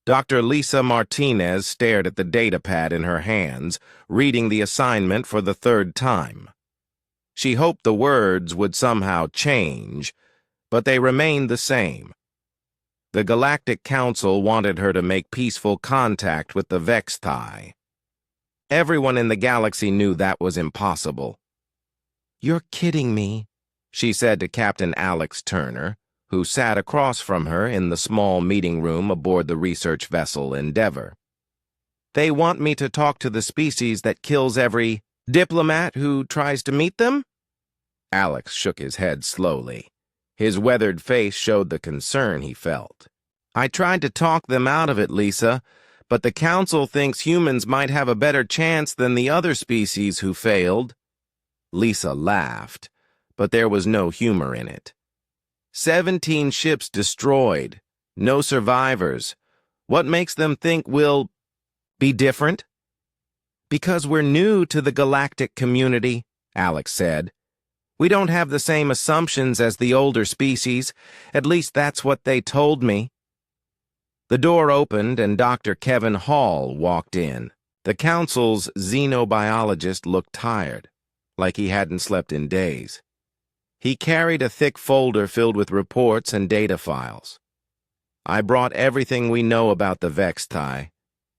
Dr. Lisa Martinez stared at the datapad in her hands, reading the assignment for the third time. She hoped the words would somehow change, but they remained the same. The Galactic Council wanted her to make peaceful contact with the Vextai. Everyone in the galaxy knew that was impossible. "You're kidding me," she said to Captain Alex Turner, who sat across from her in the small meeting room aboard the research vessel Endeavor. "They want me to talk to the species that kills every diplomat who tries to meet them?" Alex shook his head slowly. His weathered face showed the concern he felt. "I tried to talk them out of it, Lisa, but the Council thinks humans might have a better chance than the other species who failed." Lisa laughed, but there was no humor in it. 17 ships destroyed, no survivors. What makes them think we'll be different? "Because we're new to the galactic community," Alex said. "We don't have the same assumptions as the older species. At least that's what they told me." The door opened and Dr. Kevin Hall walked in. The Council's xenobiologist looked tired, like he hadn't slept in days. He carried a thick folder filled with reports and data files. "I brought everything we know about the Vextai,"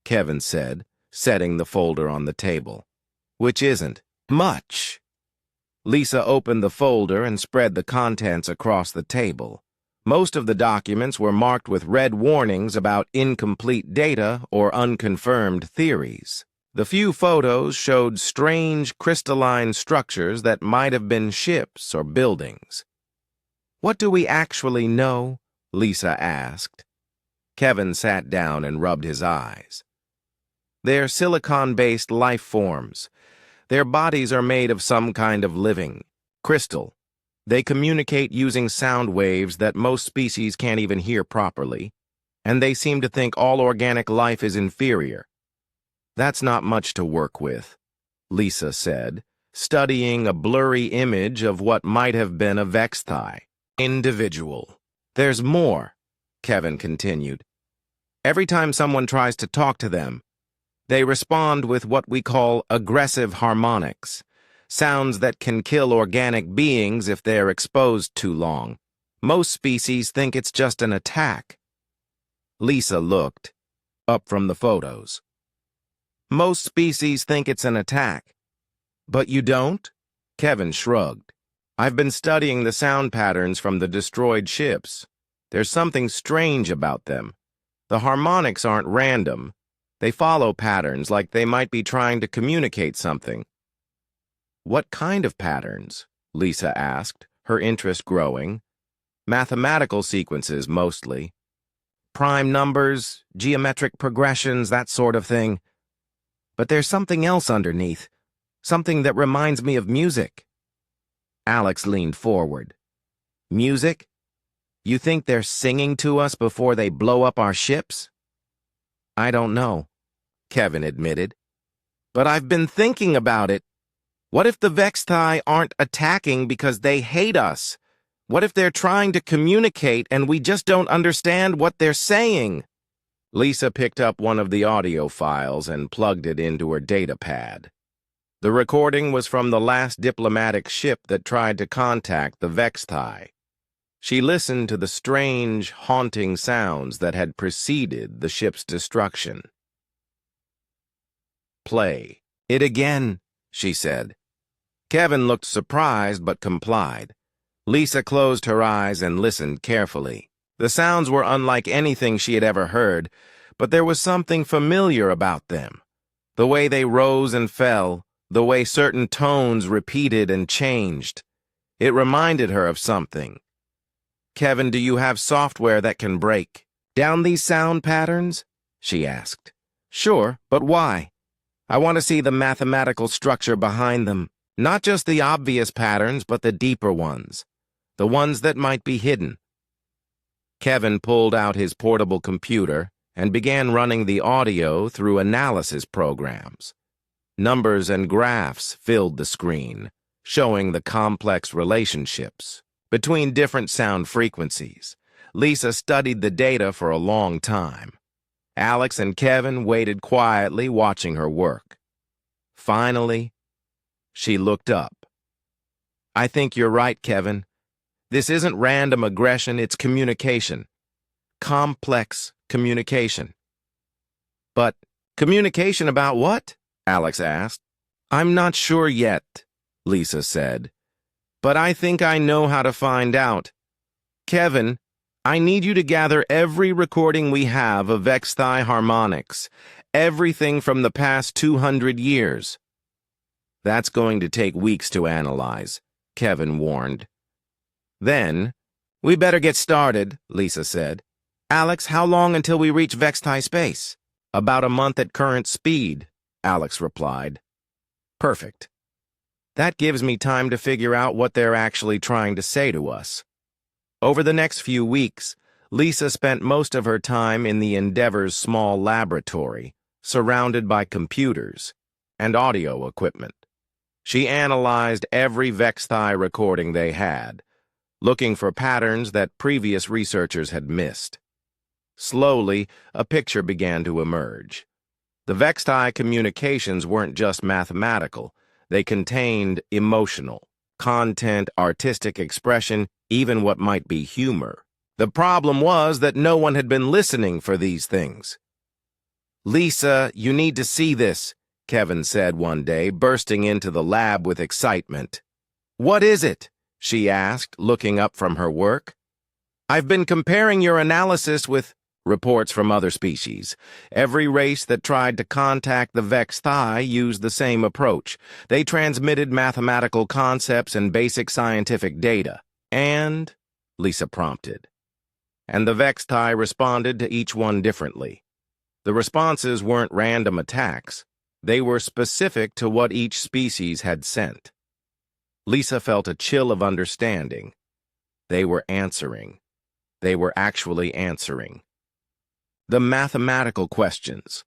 Kevin said, setting the folder on the table. "Which isn't much." Lisa opened the folder and spread the contents across the table. Most of the documents were marked with red warnings about incomplete data or unconfirmed theories. The few photos showed strange crystalline structures that might have been ships or buildings. "What do we actually know?" Lisa asked. Kevin sat down and rubbed his eyes. "They're silicon-based life forms. Their bodies are made of some kind of living crystal. They communicate using sound waves that most species can't even hear properly, and they seem to think all organic life is inferior. That's not much to work with," Lisa said, studying a blurry image of what might have been a Vextai individual. "There's more," Kevin continued. "Every time someone tries to talk to them, they respond with what we call aggressive harmonics, sounds that can kill organic beings if they're exposed too long. Most species think it's just an attack." Lisa looked up from the photos. "Most species think it's an attack. But you don't?" Kevin shrugged. "I've been studying the sound patterns from the destroyed ships. There's something strange about them. The harmonics aren't random. They follow patterns like they might be trying to communicate something." "What kind of patterns?" Lisa asked, her interest growing. "Mathematical sequences, mostly. Prime numbers, geometric progressions, that sort of thing. But there's something else underneath, something that reminds me of music." Alex leaned forward. "Music? You think they're singing to us before they blow up our ships?" "I don't know," Kevin admitted. "But I've been thinking about it. What if the Vextai aren't attacking because they hate us? What if they're trying to communicate and we just don't understand what they're saying?" Lisa picked up one of the audio files and plugged it into her datapad. The recording was from the last diplomatic ship that tried to contact the Vextai. She listened to the strange, haunting sounds that had preceded the ship's destruction. "Play it again," she said. Kevin looked surprised but complied. Lisa closed her eyes and listened carefully. The sounds were unlike anything she had ever heard, but there was something familiar about them. The way they rose and fell, the way certain tones repeated and changed. It reminded her of something. "Kevin, do you have software that can break down these sound patterns?" she asked. "Sure, but why? I want to see the mathematical structure behind them. Not just the obvious patterns, but the deeper ones. The ones that might be hidden." Kevin pulled out his portable computer and began running the audio through analysis programs. Numbers and graphs filled the screen, showing the complex relationships between different sound frequencies. Lisa studied the data for a long time. Alex and Kevin waited quietly, watching her work. Finally, she looked up. "I think you're right, Kevin. This isn't random aggression, it's communication. Complex communication." "But communication about what?" Alex asked. "I'm not sure yet," Lisa said. "But I think I know how to find out. Kevin, I need you to gather every recording we have of HFY harmonics, everything from the past 200 years. "That's going to take weeks to analyze," Kevin warned. "Then, we better get started," Lisa said. "Alex, how long until we reach HFY space?" "About a month at current speed," Alex replied. "Perfect. That gives me time to figure out what they're actually trying to say to us." Over the next few weeks, Lisa spent most of her time in the Endeavor's small laboratory, surrounded by computers and audio equipment. She analyzed every HFY recording they had, looking for patterns that previous researchers had missed. Slowly, a picture began to emerge. The HFY communications weren't just mathematical. They contained emotional, content, artistic expression, even what might be humor. The problem was that no one had been listening for these things. "Lisa, you need to see this," Kevin said one day, bursting into the lab with excitement. "What is it?" she asked, looking up from her work. "I've been comparing your analysis with reports from other species. Every race that tried to contact the HFY used the same approach. They transmitted mathematical concepts and basic scientific data. And," Lisa prompted. "And the HFY responded to each one differently. The responses weren't random attacks. They were specific to what each species had sent." Lisa felt a chill of understanding. They were answering. They were actually answering the mathematical questions.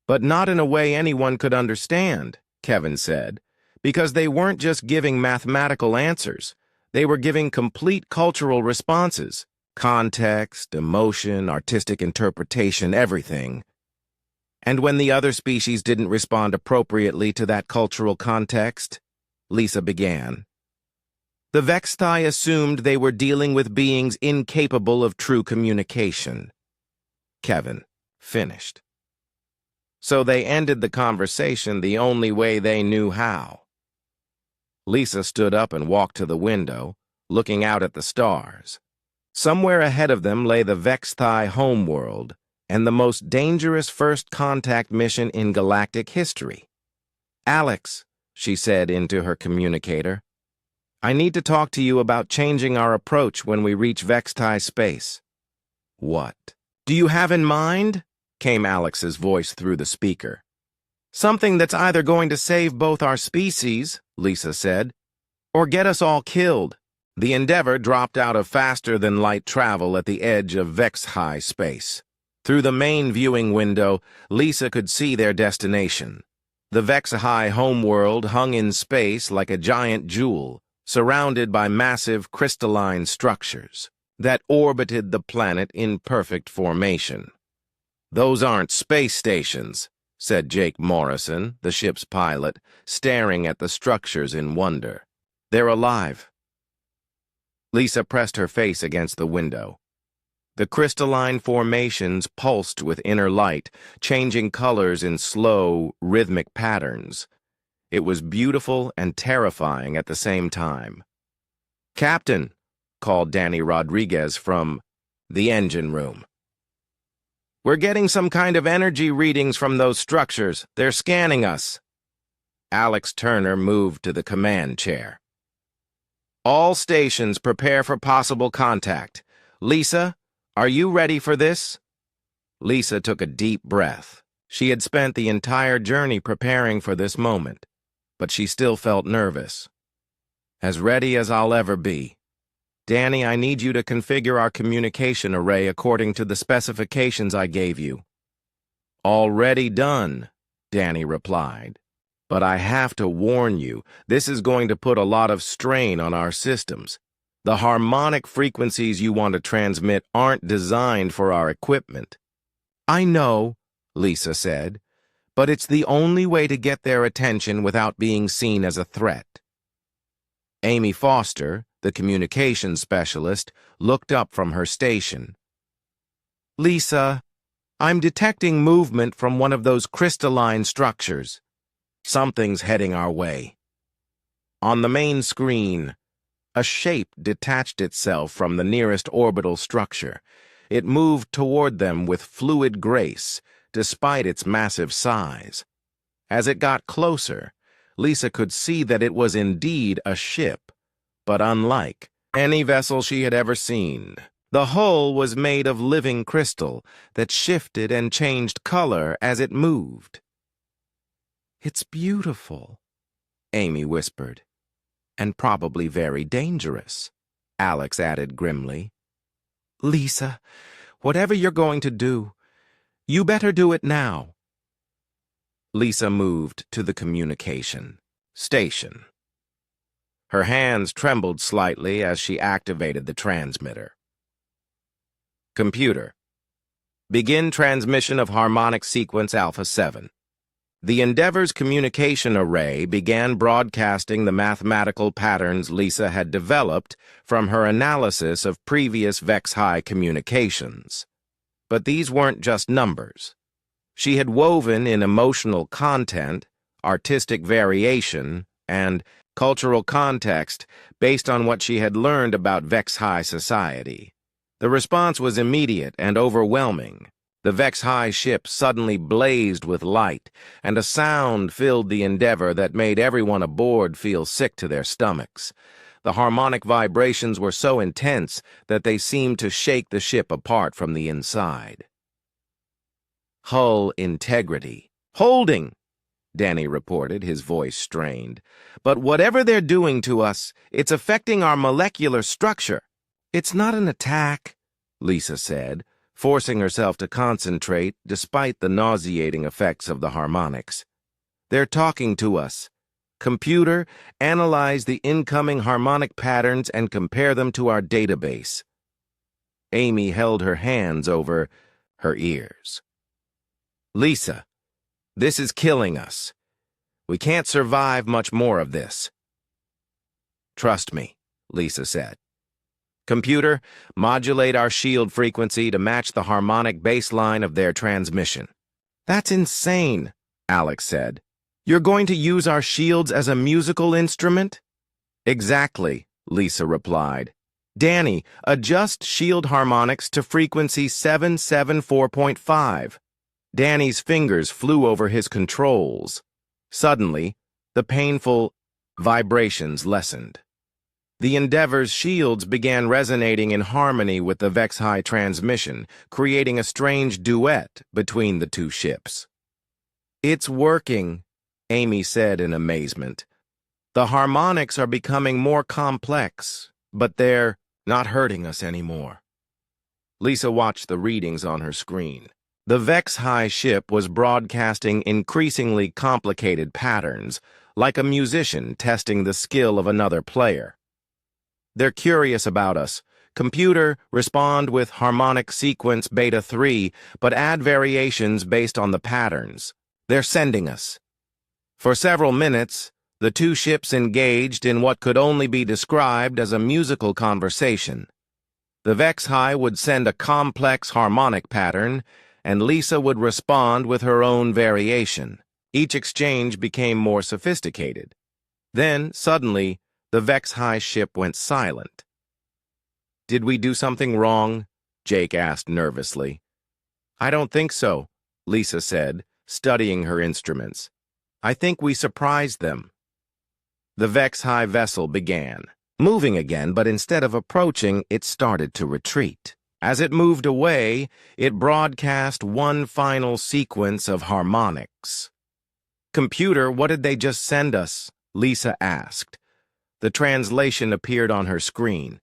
"But not in a way anyone could understand," Kevin said, "because they weren't just giving mathematical answers. They were giving complete cultural responses. Context, emotion, artistic interpretation, everything. And when the other species didn't respond appropriately to that cultural context," Lisa began, "the HFY assumed they were dealing with beings incapable of true communication." Kevin finished. "So they ended the conversation the only way they knew how." Lisa stood up and walked to the window, looking out at the stars. Somewhere ahead of them lay the HFY homeworld and the most dangerous first contact mission in galactic history. "Alex," she said into her communicator, "I need to talk to you about changing our approach when we reach HFY space." "What do you have in mind?" came Alex's voice through the speaker. "Something that's either going to save both our species," Lisa said, "or get us all killed." The Endeavor dropped out of faster-than-light travel at the edge of HFY space. Through the main viewing window, Lisa could see their destination. The HFY homeworld hung in space like a giant jewel, surrounded by massive crystalline structures that orbited the planet in perfect formation. "Those aren't space stations," said Jake Morrison, the ship's pilot, staring at the structures in wonder. "They're alive." Lisa pressed her face against the window. The crystalline formations pulsed with inner light, changing colors in slow, rhythmic patterns. It was beautiful and terrifying at the same time. "Captain," called Danny Rodriguez from the engine room. "We're getting some kind of energy readings from those structures. They're scanning us." Alex Turner moved to the command chair. "All stations prepare for possible contact. Lisa, are you ready for this?" Lisa took a deep breath. She had spent the entire journey preparing for this moment, but she still felt nervous. "As ready as I'll ever be. Danny, I need you to configure our communication array according to the specifications I gave you." "Already done," Danny replied. "But I have to warn you, this is going to put a lot of strain on our systems. The harmonic frequencies you want to transmit aren't designed for our equipment." I know, Lisa said, but it's the only way to get their attention without being seen as a threat. Amy Foster, the communications specialist, looked up from her station. Lisa, I'm detecting movement from one of those crystalline structures. Something's heading our way. On the main screen, a shape detached itself from the nearest orbital structure. It moved toward them with fluid grace, despite its massive size. As it got closer, Lisa could see that it was indeed a ship, but unlike any vessel she had ever seen. The hull was made of living crystal that shifted and changed color as it moved. It's beautiful, Amy whispered. And probably very dangerous, Alex added grimly. Lisa, whatever you're going to do, you better do it now. Lisa moved to the communication station. Her hands trembled slightly as she activated the transmitter. Computer, begin transmission of harmonic sequence Alpha 7. The Endeavor's communication array began broadcasting the mathematical patterns Lisa had developed from her analysis of previous Vex-High communications. But these weren't just numbers. She had woven in emotional content, artistic variation, and cultural context based on what she had learned about Vex-High society. The response was immediate and overwhelming. The Vex-High ship suddenly blazed with light, and a sound filled the Endeavor that made everyone aboard feel sick to their stomachs. The harmonic vibrations were so intense that they seemed to shake the ship apart from the inside. Hull integrity. Holding, Danny reported, his voice strained. But whatever they're doing to us, it's affecting our molecular structure. It's not an attack, Lisa said, forcing herself to concentrate despite the nauseating effects of the harmonics. They're talking to us. Computer, analyze the incoming harmonic patterns and compare them to our database. Amy held her hands over her ears. Lisa, this is killing us. We can't survive much more of this. Trust me, Lisa said. Computer, modulate our shield frequency to match the harmonic baseline of their transmission. That's insane, Alex said. You're going to use our shields as a musical instrument? Exactly, Lisa replied. Danny, adjust shield harmonics to frequency 774.5. Danny's fingers flew over his controls. Suddenly, the painful vibrations lessened. The Endeavor's shields began resonating in harmony with the Vex-High transmission, creating a strange duet between the two ships. It's working, Amy said in amazement. The harmonics are becoming more complex, but they're not hurting us anymore. Lisa watched the readings on her screen. The Vex-High ship was broadcasting increasingly complicated patterns, like a musician testing the skill of another player. They're curious about us. Computer, respond with harmonic sequence beta 3, but add variations based on the patterns. They're sending us. For several minutes, the two ships engaged in what could only be described as a musical conversation. The Vex-High would send a complex harmonic pattern, and Lisa would respond with her own variation. Each exchange became more sophisticated. Then, suddenly, the Vex-High ship went silent. Did we do something wrong? Jake asked nervously. I don't think so, Lisa said, studying her instruments. I think we surprised them. The Vex-High vessel began, moving again, but instead of approaching, it started to retreat. As it moved away, it broadcast one final sequence of harmonics. Computer, what did they just send us? Lisa asked. The translation appeared on her screen.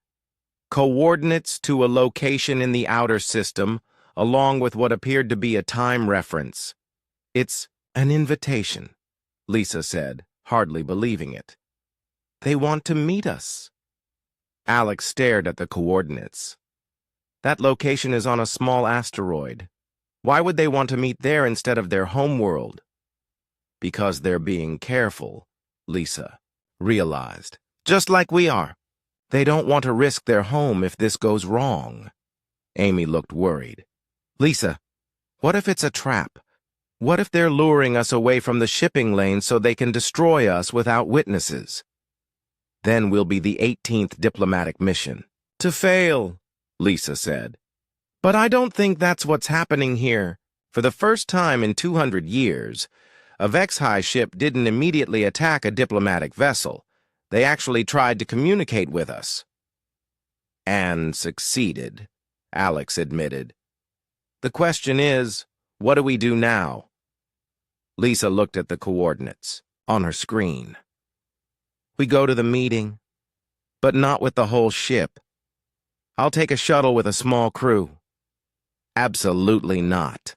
Coordinates to a location in the outer system, along with what appeared to be a time reference. It's an invitation, Lisa said, hardly believing it. They want to meet us. Alex stared at the coordinates. That location is on a small asteroid. Why would they want to meet there instead of their homeworld? Because they're being careful, Lisa realized. Just like we are. They don't want to risk their home if this goes wrong. Amy looked worried. Lisa, what if it's a trap? What if they're luring us away from the shipping lane so they can destroy us without witnesses? Then we'll be the 18th diplomatic mission. To fail, Lisa said. But I don't think that's what's happening here. For the first time in 200 years, a Vexhi ship didn't immediately attack a diplomatic vessel. They actually tried to communicate with us. And succeeded, Alex admitted. The question is, what do we do now? Lisa looked at the coordinates on her screen. We go to the meeting, but not with the whole ship. I'll take a shuttle with a small crew. Absolutely not,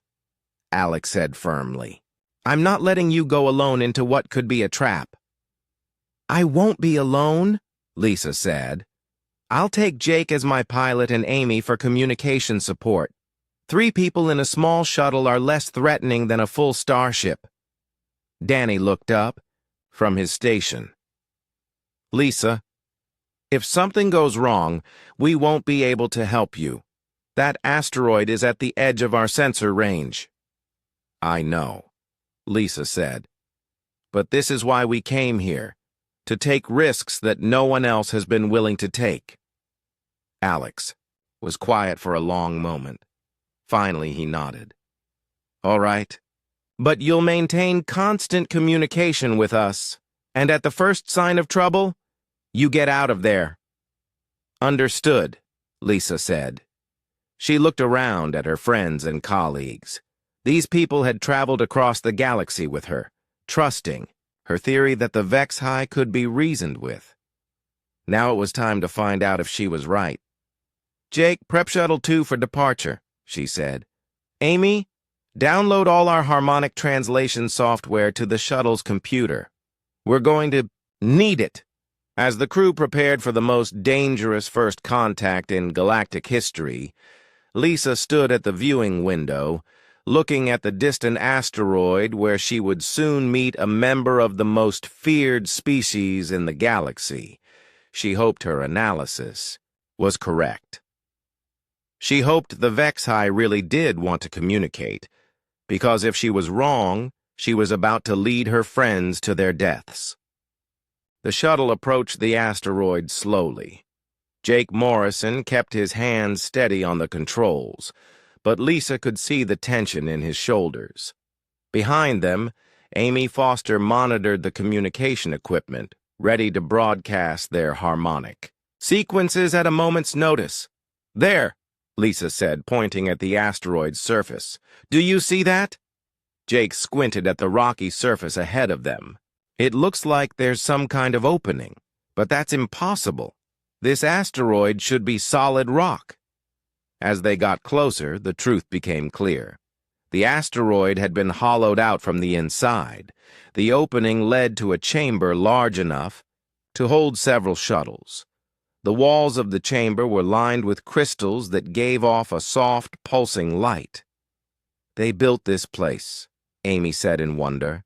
Alex said firmly. I'm not letting you go alone into what could be a trap. I won't be alone, Lisa said. I'll take Jake as my pilot and Amy for communication support. 3 people in a small shuttle are less threatening than a full starship. Danny looked up from his station. Lisa, if something goes wrong, we won't be able to help you. That asteroid is at the edge of our sensor range. I know, Lisa said. But this is why we came here, to take risks that no one else has been willing to take. Alex was quiet for a long moment. Finally, he nodded. All right, but you'll maintain constant communication with us, and at the first sign of trouble, you get out of there. Understood, Lisa said. She looked around at her friends and colleagues. These people had traveled across the galaxy with her, trusting her theory that the Vexhi could be reasoned with. Now it was time to find out if she was right. Jake, prep Shuttle 2 for departure, she said. Amy, download all our harmonic translation software to the shuttle's computer. We're going to need it. As the crew prepared for the most dangerous first contact in galactic history, Lisa stood at the viewing window, looking at the distant asteroid where she would soon meet a member of the most feared species in the galaxy. She hoped her analysis was correct. She hoped the Vexhi really did want to communicate, because if she was wrong, she was about to lead her friends to their deaths. The shuttle approached the asteroid slowly. Jake Morrison kept his hands steady on the controls, but Lisa could see the tension in his shoulders. Behind them, Amy Foster monitored the communication equipment, ready to broadcast their harmonic sequences at a moment's notice. There, Lisa said, pointing at the asteroid's surface. Do you see that? Jake squinted at the rocky surface ahead of them. It looks like there's some kind of opening, but that's impossible. This asteroid should be solid rock. As they got closer, the truth became clear. The asteroid had been hollowed out from the inside. The opening led to a chamber large enough to hold several shuttles. The walls of the chamber were lined with crystals that gave off a soft, pulsing light. They built this place, Amy said in wonder.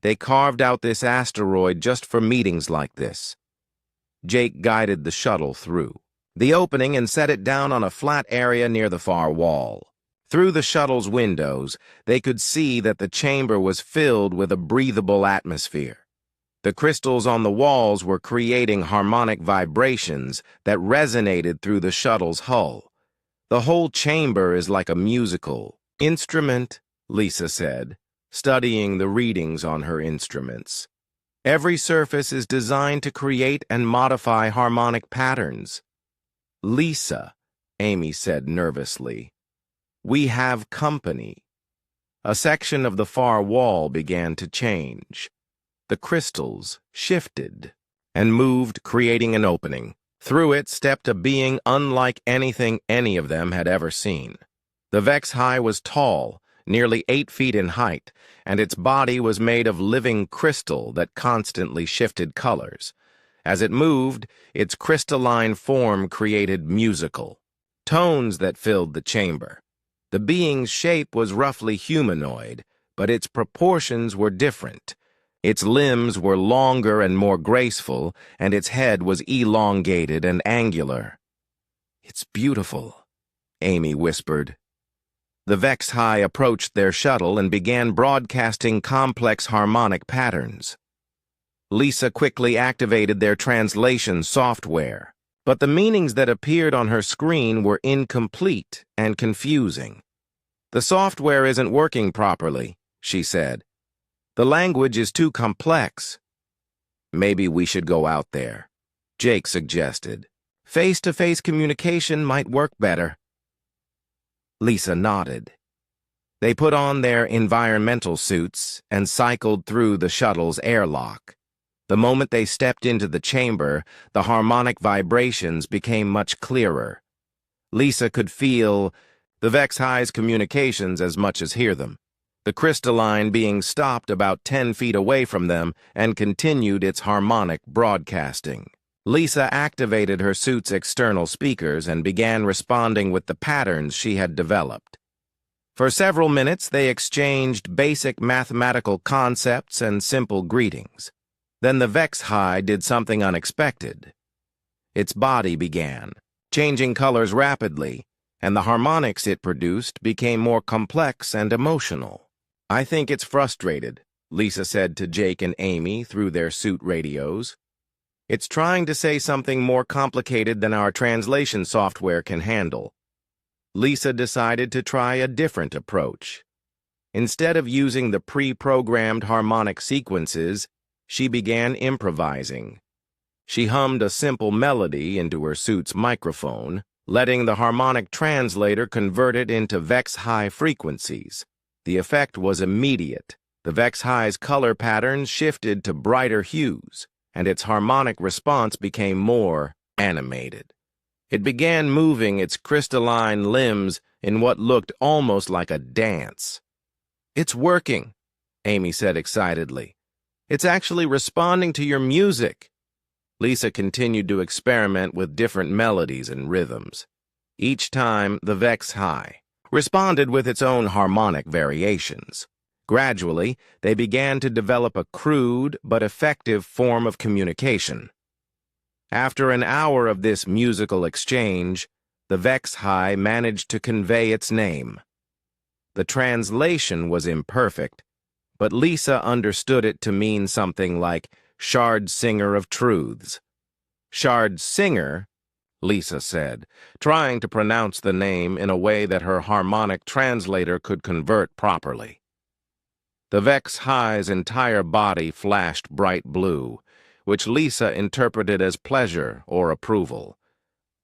They carved out this asteroid just for meetings like this. Jake guided the shuttle through the opening and set it down on a flat area near the far wall. Through the shuttle's windows, they could see that the chamber was filled with a breathable atmosphere. The crystals on the walls were creating harmonic vibrations that resonated through the shuttle's hull. The whole chamber is like a musical instrument, Lisa said, studying the readings on her instruments. Every surface is designed to create and modify harmonic patterns. Lisa, Amy said nervously, we have company. A section of the far wall began to change. The crystals shifted and moved, creating an opening. Through it stepped a being unlike anything any of them had ever seen. The Vexhi was tall, nearly 8 feet in height, and its body was made of living crystal that constantly shifted colors. As it moved, its crystalline form created musical tones that filled the chamber. The being's shape was roughly humanoid, but its proportions were different. Its limbs were longer and more graceful, and its head was elongated and angular. "It's beautiful," Amy whispered. The HFY approached their shuttle and began broadcasting complex harmonic patterns. Lisa quickly activated their translation software, but the meanings that appeared on her screen were incomplete and confusing. "The software isn't working properly," she said. "The language is too complex." "Maybe we should go out there," Jake suggested. "Face-to-face communication might work better." Lisa nodded. They put on their environmental suits and cycled through the shuttle's airlock. The moment they stepped into the chamber, the harmonic vibrations became much clearer. Lisa could feel the HFY's communications as much as hear them. The crystalline being stopped about 10 feet away from them and continued its harmonic broadcasting. Lisa activated her suit's external speakers and began responding with the patterns she had developed. For several minutes, they exchanged basic mathematical concepts and simple greetings. Then the HFY did something unexpected. Its body began, changing colors rapidly, and the harmonics it produced became more complex and emotional. "I think it's frustrated," Lisa said to Jake and Amy through their suit radios. "It's trying to say something more complicated than our translation software can handle." Lisa decided to try a different approach. Instead of using the pre-programmed harmonic sequences, she began improvising. She hummed a simple melody into her suit's microphone, letting the harmonic translator convert it into HFY frequencies. The effect was immediate. The HFY's color patterns shifted to brighter hues, and its harmonic response became more animated. It began moving its crystalline limbs in what looked almost like a dance. "It's working," Amy said excitedly. "It's actually responding to your music." Lisa continued to experiment with different melodies and rhythms. Each time, the HFY responded with its own harmonic variations. Gradually, they began to develop a crude but effective form of communication. After an hour of this musical exchange, the HFY managed to convey its name. The translation was imperfect, but Lisa understood it to mean something like Shard Singer of Truths. "Shard Singer," Lisa said, trying to pronounce the name in a way that her harmonic translator could convert properly. The HFY's entire body flashed bright blue, which Lisa interpreted as pleasure or approval.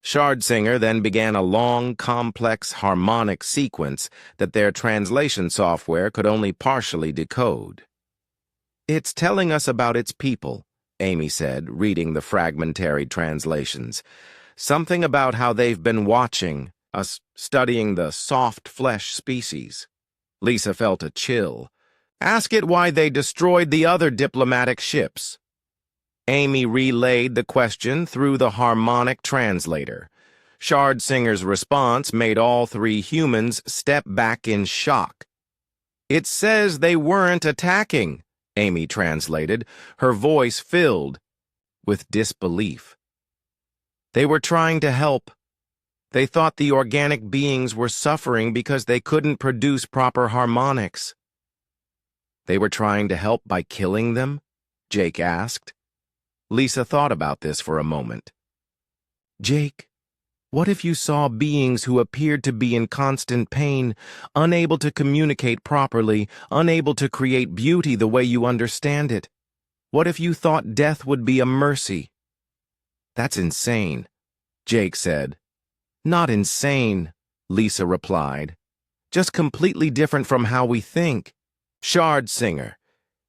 Shard Singer then began a long, complex harmonic sequence that their translation software could only partially decode. "It's telling us about its people," Amy said, reading the fragmentary translations. "Something about how they've been watching us, studying the soft flesh species." Lisa felt a chill. "Ask it why they destroyed the other diplomatic ships." Amy relayed the question through the harmonic translator. Shard Singer's response made all three humans step back in shock. "It says they weren't attacking," Amy translated, her voice filled with disbelief. "They were trying to help. They thought the organic beings were suffering because they couldn't produce proper harmonics." "They were trying to help by killing them?" Jake asked. Lisa thought about this for a moment. "Jake, what if you saw beings who appeared to be in constant pain, unable to communicate properly, unable to create beauty the way you understand it? What if you thought death would be a mercy?" "That's insane," Jake said. "Not insane," Lisa replied. "Just completely different from how we think. Shard Singer,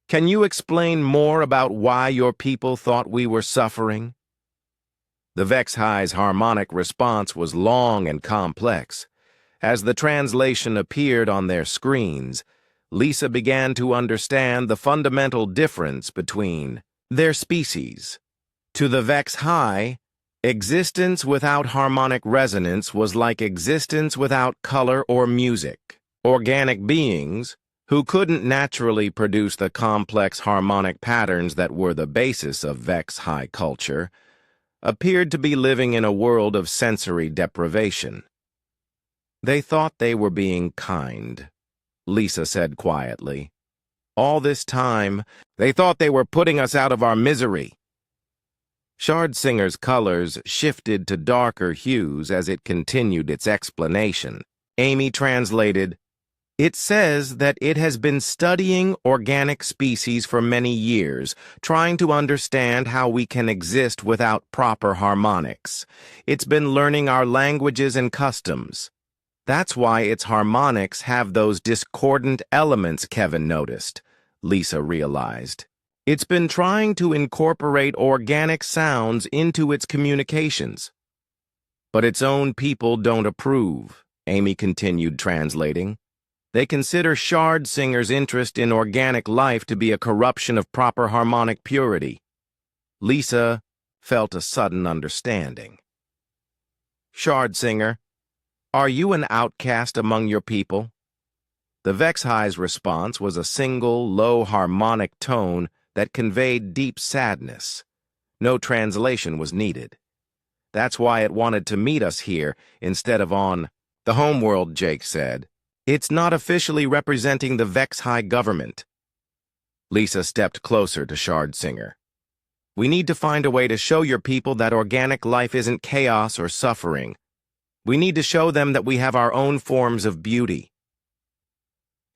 can you explain more about why your people thought we were suffering?" The HFY's harmonic response was long and complex. As the translation appeared on their screens, Lisa began to understand the fundamental difference between their species. To the HFY, Existence without harmonic resonance was like existence without color or music. Organic beings, who couldn't naturally produce the complex harmonic patterns that were the basis of Vex high culture, appeared to be living in a world of sensory deprivation. They thought they were being kind, Lisa said quietly. All this time, they thought they were putting us out of our misery. Shard Singer's colors shifted to darker hues as it continued its explanation. Amy translated, "It says that it has been studying organic species for many years, trying to understand how we can exist without proper harmonics. It's been learning our languages and customs. That's why its harmonics have those discordant elements," Kevin noticed, Lisa realized. It's been trying to incorporate organic sounds into its communications. But its own people don't approve, Amy continued translating. They consider Shard Singer's interest in organic life to be a corruption of proper harmonic purity. Lisa felt a sudden understanding. "Shard Singer, are you an outcast among your people?" The Vex High's response was a single, low harmonic tone that conveyed deep sadness. No translation was needed. "That's why it wanted to meet us here instead of on the homeworld," Jake said. "It's not officially representing the Vex High government." Lisa stepped closer to Shard Singer. "We need to find a way to show your people that organic life isn't chaos or suffering. We need to show them that we have our own forms of beauty."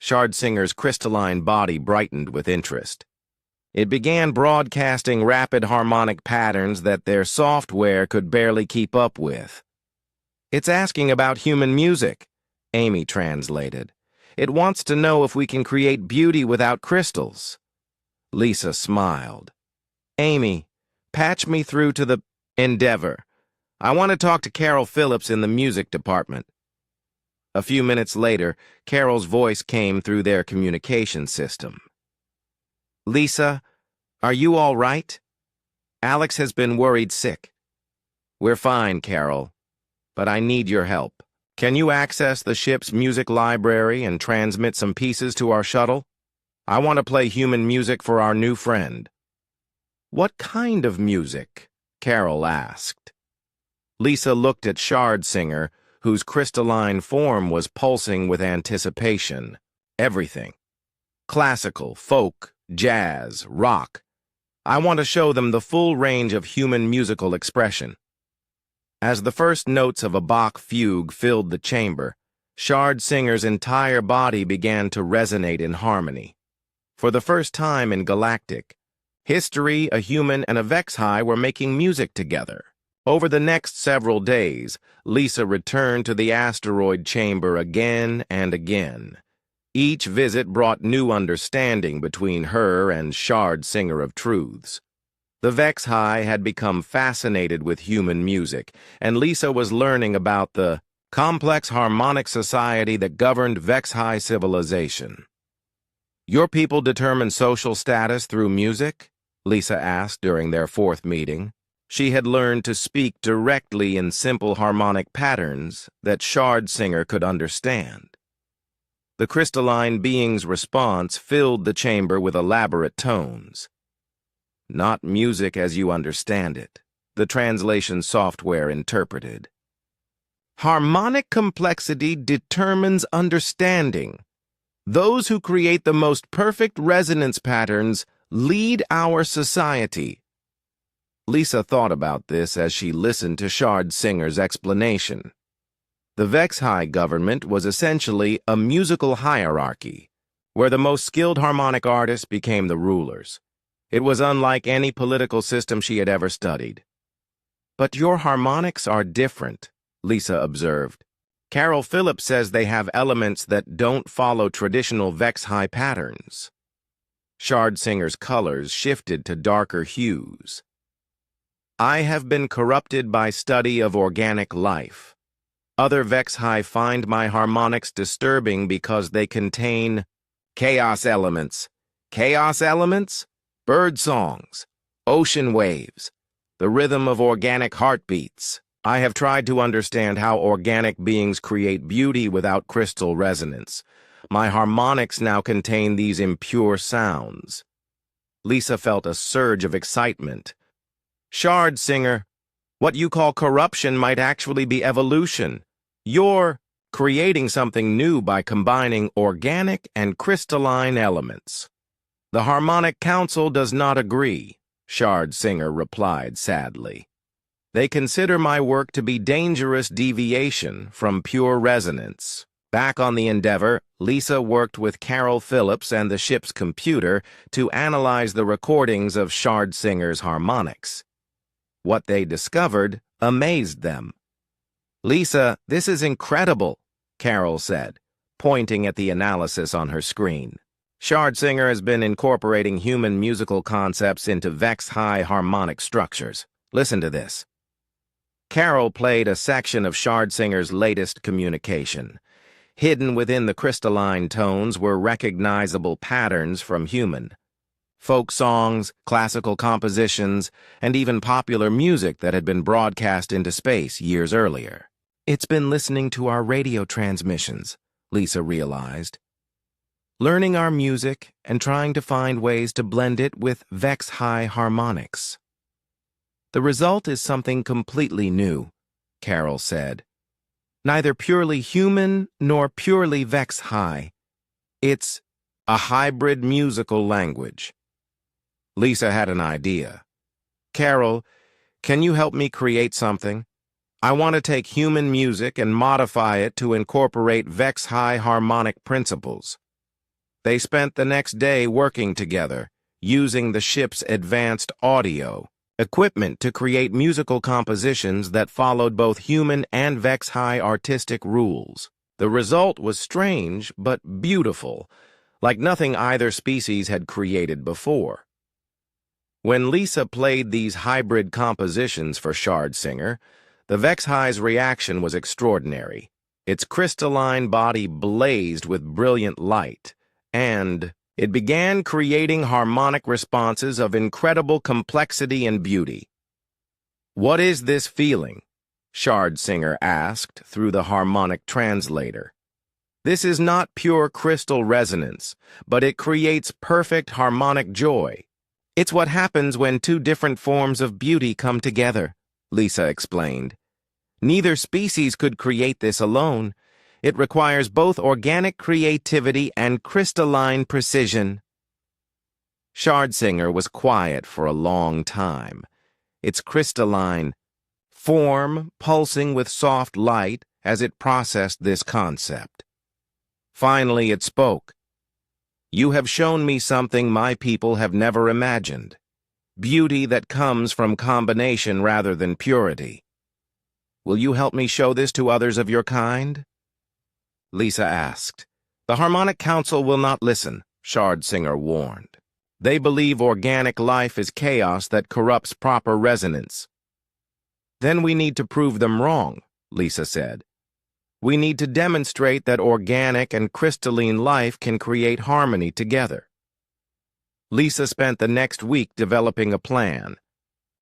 Shard Singer's crystalline body brightened with interest. It began broadcasting rapid harmonic patterns that their software could barely keep up with. "It's asking about human music," Amy translated. "It wants to know if we can create beauty without crystals." Lisa smiled. "Amy, patch me through to the Endeavor. I want to talk to Carol Phillips in the music department." A few minutes later, Carol's voice came through their communication system. "Lisa, are you all right? Alex has been worried sick." "We're fine, Carol, but I need your help. Can you access the ship's music library and transmit some pieces to our shuttle? I want to play human music for our new friend." "What kind of music?" Carol asked. Lisa looked at Shard Singer, whose crystalline form was pulsing with anticipation. "Everything. Classical, folk, jazz, rock. I want to show them the full range of human musical expression." As the first notes of a Bach fugue filled the chamber, Shard Singer's entire body began to resonate in harmony. For the first time in Galactic history, a human and a Vex High were making music together. Over the next several days, Lisa returned to the asteroid chamber again and again. Each visit brought new understanding between her and Shard Singer of Truths. The Vex High had become fascinated with human music, and Lisa was learning about the complex harmonic society that governed Vex High civilization. "Your people determine social status through music?" Lisa asked during their fourth meeting. She had learned to speak directly in simple harmonic patterns that Shard Singer could understand. The crystalline being's response filled the chamber with elaborate tones. "Not music as you understand it," the translation software interpreted. "Harmonic complexity determines understanding. Those who create the most perfect resonance patterns lead our society." Lisa thought about this as she listened to Shard Singer's explanation. The Vex High government was essentially a musical hierarchy, where the most skilled harmonic artists became the rulers. It was unlike any political system she had ever studied. "But your harmonics are different," Lisa observed. "Carol Phillips says they have elements that don't follow traditional Vex High patterns." Shard Singer's colors shifted to darker hues. "I have been corrupted by study of organic life. Other Vex High find my harmonics disturbing because they contain chaos elements. Chaos elements? Bird songs, ocean waves, the rhythm of organic heartbeats. I have tried to understand how organic beings create beauty without crystal resonance. My harmonics now contain these impure sounds. Lisa felt a surge of excitement. Shard Singer, what you call corruption might actually be evolution. You're creating something new by combining organic and crystalline elements. The Harmonic Council does not agree, Shard Singer replied sadly. They consider my work to be dangerous deviation from pure resonance. Back on the Endeavor, Lisa worked with Carol Phillips and the ship's computer to analyze the recordings of Shard Singer's harmonics. What they discovered amazed them. Lisa, this is incredible, Carol said, pointing at the analysis on her screen. Shard Singer has been incorporating human musical concepts into Vex-high harmonic structures. Listen to this. Carol played a section of Shard Singer's latest communication. Hidden within the crystalline tones were recognizable patterns from human. Folk songs, classical compositions, and even popular music that had been broadcast into space years earlier. It's been listening to our radio transmissions, Lisa realized. Learning our music and trying to find ways to blend it with Vex-high harmonics. The result is something completely new, Carol said. Neither purely human nor purely Vex-high. It's a hybrid musical language. Lisa had an idea. Carol, can you help me create something? I want to take human music and modify it to incorporate Vex-high harmonic principles. They spent the next day working together, using the ship's advanced audio equipment to create musical compositions that followed both human and Vex-high artistic rules. The result was strange but beautiful, like nothing either species had created before. When Lisa played these hybrid compositions for Shard Singer, the Vex-high's reaction was extraordinary. Its crystalline body blazed with brilliant light, and it began creating harmonic responses of incredible complexity and beauty. What is this feeling? Shard Singer asked through the harmonic translator. This is not pure crystal resonance, but it creates perfect harmonic joy. It's what happens when two different forms of beauty come together, Lisa explained. Neither species could create this alone. It requires both organic creativity and crystalline precision. Shard Singer was quiet for a long time, its crystalline form pulsing with soft light as it processed this concept. Finally it spoke. You have shown me something my people have never imagined. Beauty that comes from combination rather than purity. Will you help me show this to others of your kind? Lisa asked. The Harmonic Council will not listen, Shard Singer warned. They believe organic life is chaos that corrupts proper resonance. Then we need to prove them wrong, Lisa said. We need to demonstrate that organic and crystalline life can create harmony together. Lisa spent the next week developing a plan.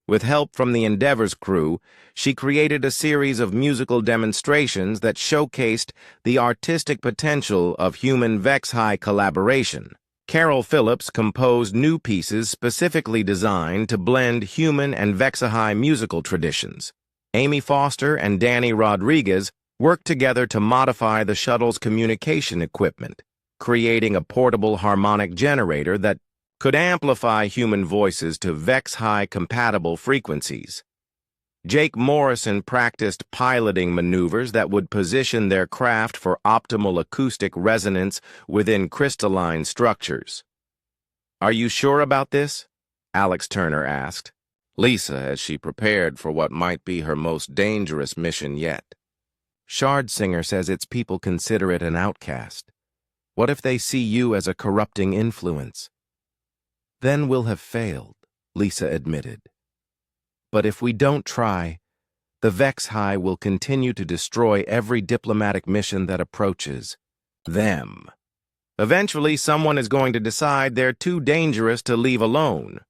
With help from the Endeavor's crew, she created a series of musical demonstrations that showcased the artistic potential of human Vex-high collaboration. Carol Phillips composed new pieces specifically designed to blend human and Vex-high musical traditions. Amy Foster and Danny Rodriguez worked together to modify the shuttle's communication equipment, creating a portable harmonic generator that could amplify human voices to Vex-high compatible frequencies. Jake Morrison practiced piloting maneuvers that would position their craft for optimal acoustic resonance within crystalline structures. Are you sure about this? Alex Turner asked Lisa as she prepared for what might be her most dangerous mission yet. Shard Singer says its people consider it an outcast. What if they see you as a corrupting influence? Then we'll have failed, Lisa admitted. But if we don't try, the Vex-high will continue to destroy every diplomatic mission that approaches them. Eventually, someone is going to decide they're too dangerous to leave alone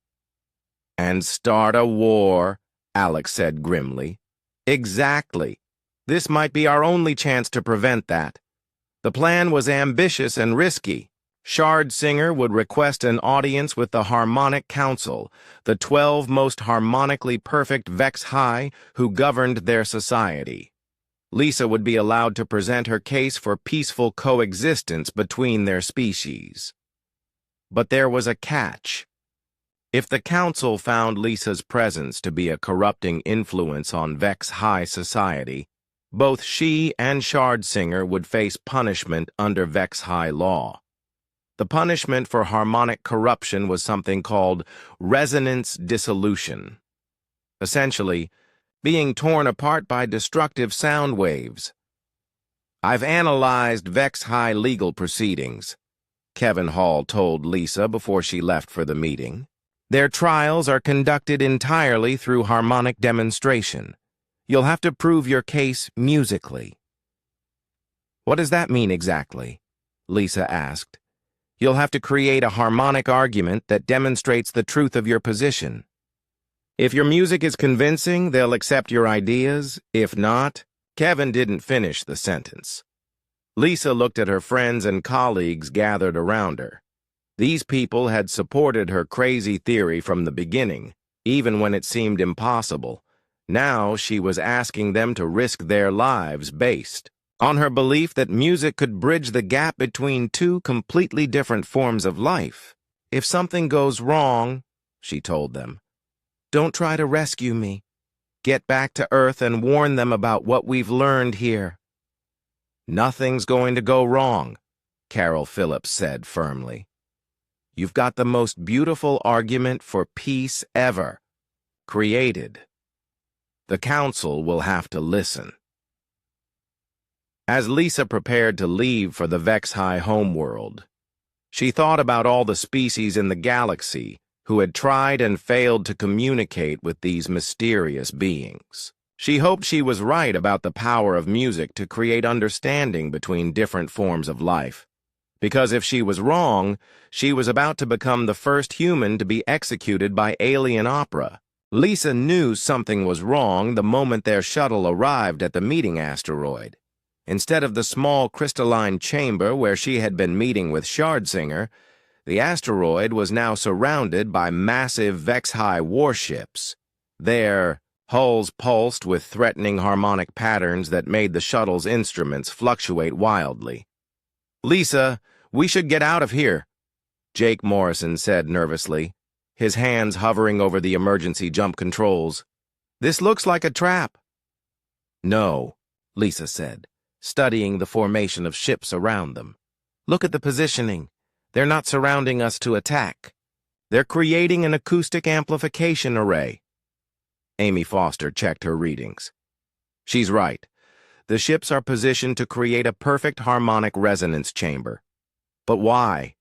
and start a war Alex said grimly. Exactly. This might be our only chance to prevent that. The plan was ambitious and risky. Shard Singer would request an audience with the Harmonic Council, the 12 most harmonically perfect Vex High who governed their society. Lisa would be allowed to present her case for peaceful coexistence between their species. But there was a catch. If the council found Lisa's presence to be a corrupting influence on Vex High society, both she and Shard Singer would face punishment under Vex High law. The punishment for harmonic corruption was something called resonance dissolution. Essentially, being torn apart by destructive sound waves. I've analyzed Vex High legal proceedings, Kevin Hall told Lisa before she left for the meeting. Their trials are conducted entirely through harmonic demonstration. You'll have to prove your case musically. What does that mean exactly? Lisa asked. You'll have to create a harmonic argument that demonstrates the truth of your position. If your music is convincing, they'll accept your ideas. If not, Kevin didn't finish the sentence. Lisa looked at her friends and colleagues gathered around her. These people had supported her crazy theory from the beginning, even when it seemed impossible. Now she was asking them to risk their lives based on her belief that music could bridge the gap between two completely different forms of life. If something goes wrong, she told them, don't try to rescue me. Get back to Earth and warn them about what we've learned here. Nothing's going to go wrong, Carol Phillips said firmly. You've got the most beautiful argument for peace ever created. The council will have to listen. As Lisa prepared to leave for the Vex High homeworld, she thought about all the species in the galaxy who had tried and failed to communicate with these mysterious beings. She hoped she was right about the power of music to create understanding between different forms of life. Because if she was wrong, she was about to become the first human to be executed by alien opera. Lisa knew something was wrong the moment their shuttle arrived at the meeting asteroid. Instead of the small crystalline chamber where she had been meeting with Shardsinger, the asteroid was now surrounded by massive Vex High warships. Their hulls pulsed with threatening harmonic patterns that made the shuttle's instruments fluctuate wildly. Lisa, we should get out of here, Jake Morrison said nervously, his hands hovering over the emergency jump controls. This looks like a trap. No, Lisa said, studying the formation of ships around them. Look at the positioning. They're not surrounding us to attack. They're creating an acoustic amplification array. Amy Foster checked her readings. She's right. The ships are positioned to create a perfect harmonic resonance chamber. But why?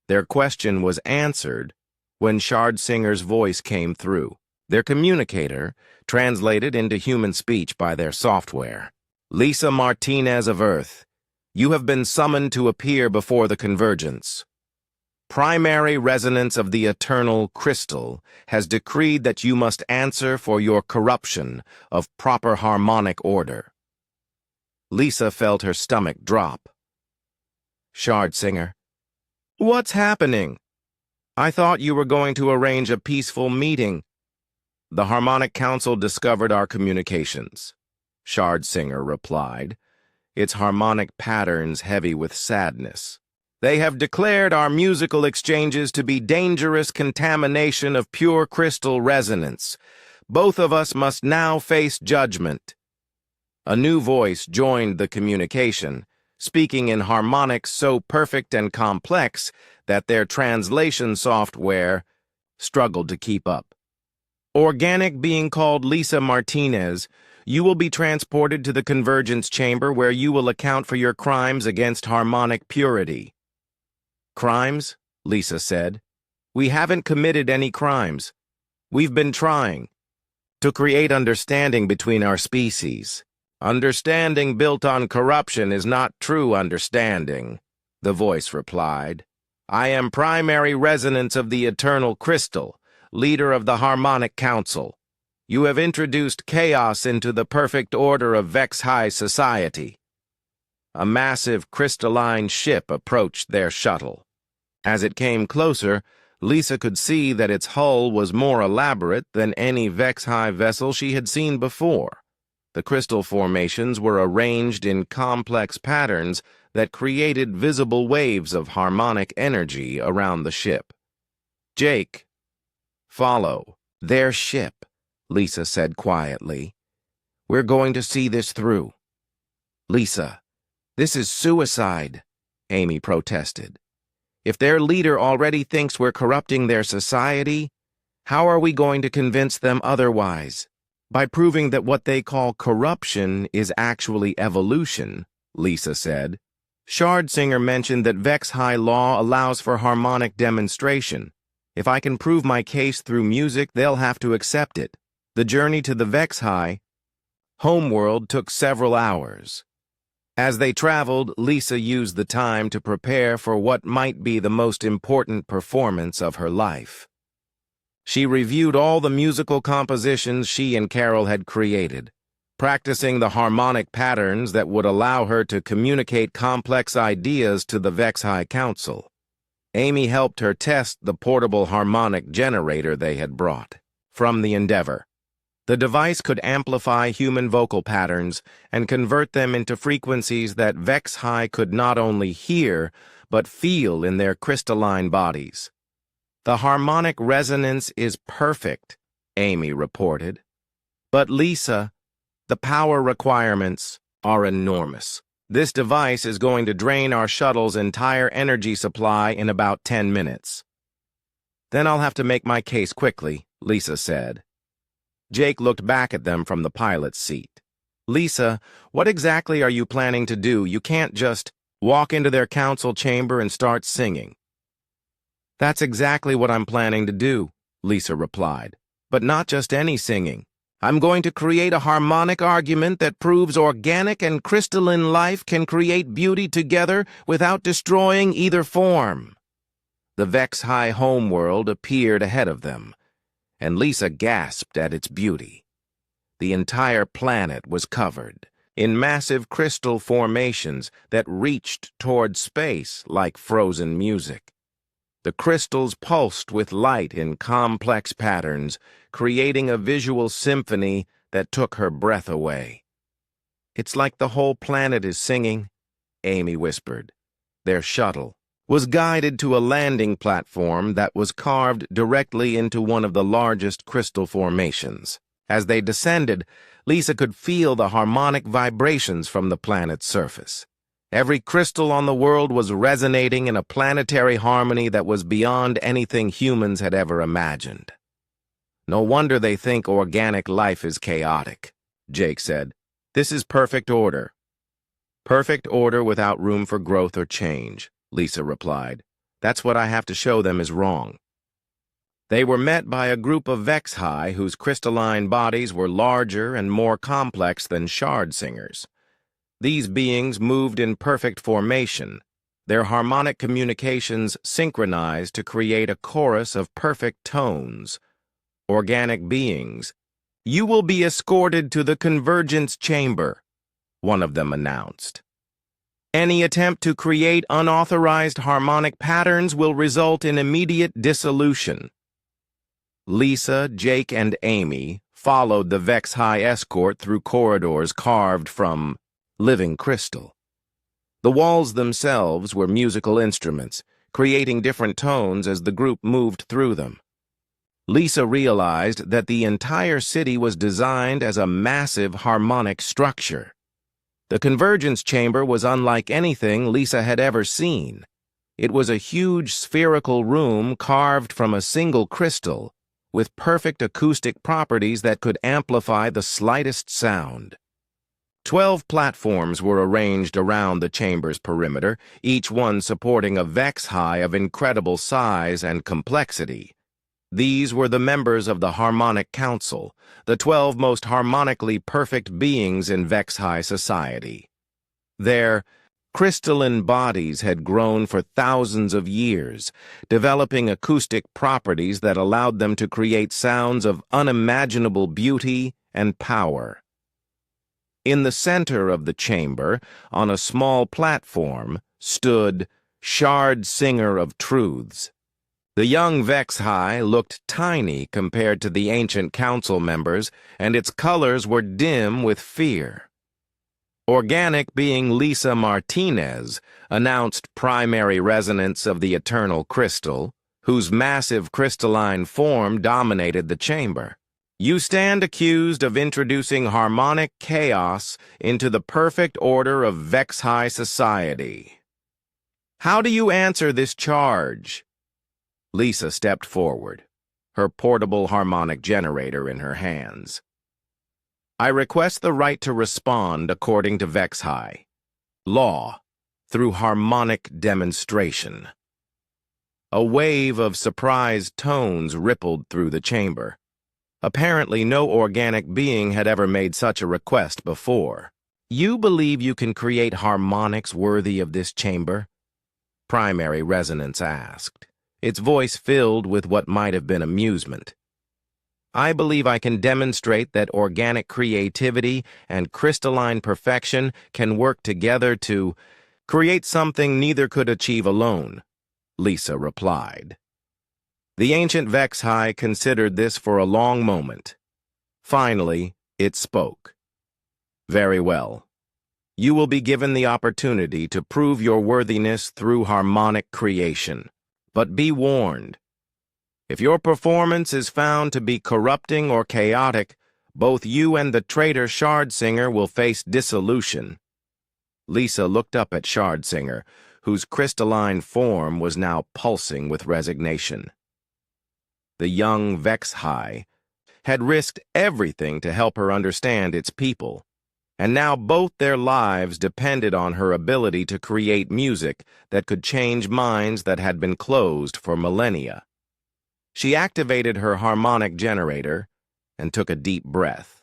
Their question was answered when Shardsinger's voice came through. Their communicator, translated into human speech by their software. Lisa Martinez of Earth, you have been summoned to appear before the Convergence. Primary resonance of the eternal crystal has decreed that you must answer for your corruption of proper harmonic order. Lisa felt her stomach drop. Shardsinger, what's happening? I thought you were going to arrange a peaceful meeting. The Harmonic Council discovered our communications, Shardsinger replied, its harmonic patterns heavy with sadness. They have declared our musical exchanges to be dangerous contamination of pure crystal resonance. Both of us must now face judgment. A new voice joined the communication, speaking in harmonics so perfect and complex that their translation software struggled to keep up. Organic being called Lisa Martinez, you will be transported to the Convergence Chamber where you will account for your crimes against harmonic purity. Crimes? Lisa said. We haven't committed any crimes. We've been trying to create understanding between our species. Understanding built on corruption is not true understanding, the voice replied. I am primary resonance of the eternal crystal, leader of the Harmonic Council. You have introduced chaos into the perfect order of HFY society. A massive crystalline ship approached their shuttle. As it came closer, Lisa could see that its hull was more elaborate than any HFY vessel she had seen before. The crystal formations were arranged in complex patterns that created visible waves of harmonic energy around the ship. "Jake, follow their ship," Lisa said quietly. "We're going to see this through." "Lisa, this is suicide," Amy protested. "If their leader already thinks we're corrupting their society, how are we going to convince them otherwise?" "By proving that what they call corruption is actually evolution," Lisa said. "Shardsinger mentioned that HFY law allows for harmonic demonstration. If I can prove my case through music, they'll have to accept it." The journey to the HFY homeworld took several hours. As they traveled, Lisa used the time to prepare for what might be the most important performance of her life. She reviewed all the musical compositions she and Carol had created, practicing the harmonic patterns that would allow her to communicate complex ideas to the HFY Council. Amy helped her test the portable harmonic generator they had brought from the Endeavor. The device could amplify human vocal patterns and convert them into frequencies that HFY could not only hear, but feel in their crystalline bodies. "The harmonic resonance is perfect," Amy reported. "But Lisa, the power requirements are enormous. This device is going to drain our shuttle's entire energy supply in about 10 minutes. "Then I'll have to make my case quickly," Lisa said. Jake looked back at them from the pilot's seat. "Lisa, what exactly are you planning to do? You can't just walk into their council chamber and start singing." "That's exactly what I'm planning to do," Lisa replied. "But not just any singing. I'm going to create a harmonic argument that proves organic and crystalline life can create beauty together without destroying either form." The HFY homeworld appeared ahead of them, and Lisa gasped at its beauty. The entire planet was covered in massive crystal formations that reached toward space like frozen music. The crystals pulsed with light in complex patterns, creating a visual symphony that took her breath away. "It's like the whole planet is singing," Amy whispered. Their shuttle was guided to a landing platform that was carved directly into one of the largest crystal formations. As they descended, Lisa could feel the harmonic vibrations from the planet's surface. Every crystal on the world was resonating in a planetary harmony that was beyond anything humans had ever imagined. "No wonder they think organic life is chaotic," Jake said. "This is perfect order." "Perfect order without room for growth or change," Lisa replied. "That's what I have to show them is wrong." They were met by a group of HFY whose crystalline bodies were larger and more complex than Shardsingers. These beings moved in perfect formation, their harmonic communications synchronized to create a chorus of perfect tones. "Organic beings, you will be escorted to the convergence chamber," one of them announced. "Any attempt to create unauthorized harmonic patterns will result in immediate dissolution." Lisa, Jake, and Amy followed the HFY escort through corridors carved from living crystal. The walls themselves were musical instruments, creating different tones as the group moved through them. Lisa realized that the entire city was designed as a massive harmonic structure. The convergence chamber was unlike anything Lisa had ever seen. It was a huge spherical room carved from a single crystal, with perfect acoustic properties that could amplify the slightest sound. 12 platforms were arranged around the chamber's perimeter, each one supporting a HFY of incredible size and complexity. These were the members of the Harmonic Council, the 12 most harmonically perfect beings in HFY society. Their Crystalline bodies had grown for thousands of years, developing acoustic properties that allowed them to create sounds of unimaginable beauty and power. In the center of the chamber, on a small platform, stood Shard Singer of Truths. The young HFY looked tiny compared to the ancient council members, and its colors were dim with fear. Organic being Lisa Martinez announced primary resonance of the eternal crystal, whose massive crystalline form dominated the chamber. You stand accused of introducing harmonic chaos into the perfect order of HFY society. How do you answer this charge? Lisa stepped forward, her portable harmonic generator in her hands. I request the right to respond according to HFY law through harmonic demonstration. A wave of surprised tones rippled through the chamber. Apparently, no organic being had ever made such a request before. You believe you can create harmonics worthy of this chamber? Primary Resonance asked, its voice filled with what might have been amusement. I believe I can demonstrate that organic creativity and crystalline perfection can work together to create something neither could achieve alone, Lisa replied. The ancient HFY considered this for a long moment. Finally, it spoke. Very well. You will be given the opportunity to prove your worthiness through harmonic creation. But be warned. If your performance is found to be corrupting or chaotic, both you and the traitor Shardsinger will face dissolution. Lisa looked up at Shardsinger, whose crystalline form was now pulsing with resignation. The young HFY had risked everything to help her understand its people, and now both their lives depended on her ability to create music that could change minds that had been closed for millennia. She activated her harmonic generator and took a deep breath.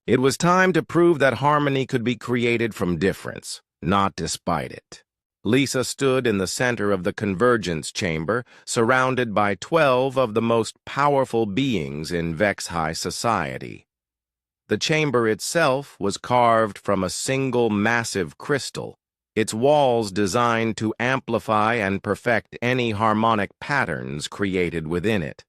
It was time to prove that harmony could be created from difference, not despite it. Lisa stood in the center of the convergence chamber, surrounded by 12 of the most powerful beings in HFY society. The chamber itself was carved from a single massive crystal, its walls designed to amplify and perfect any harmonic patterns created within it.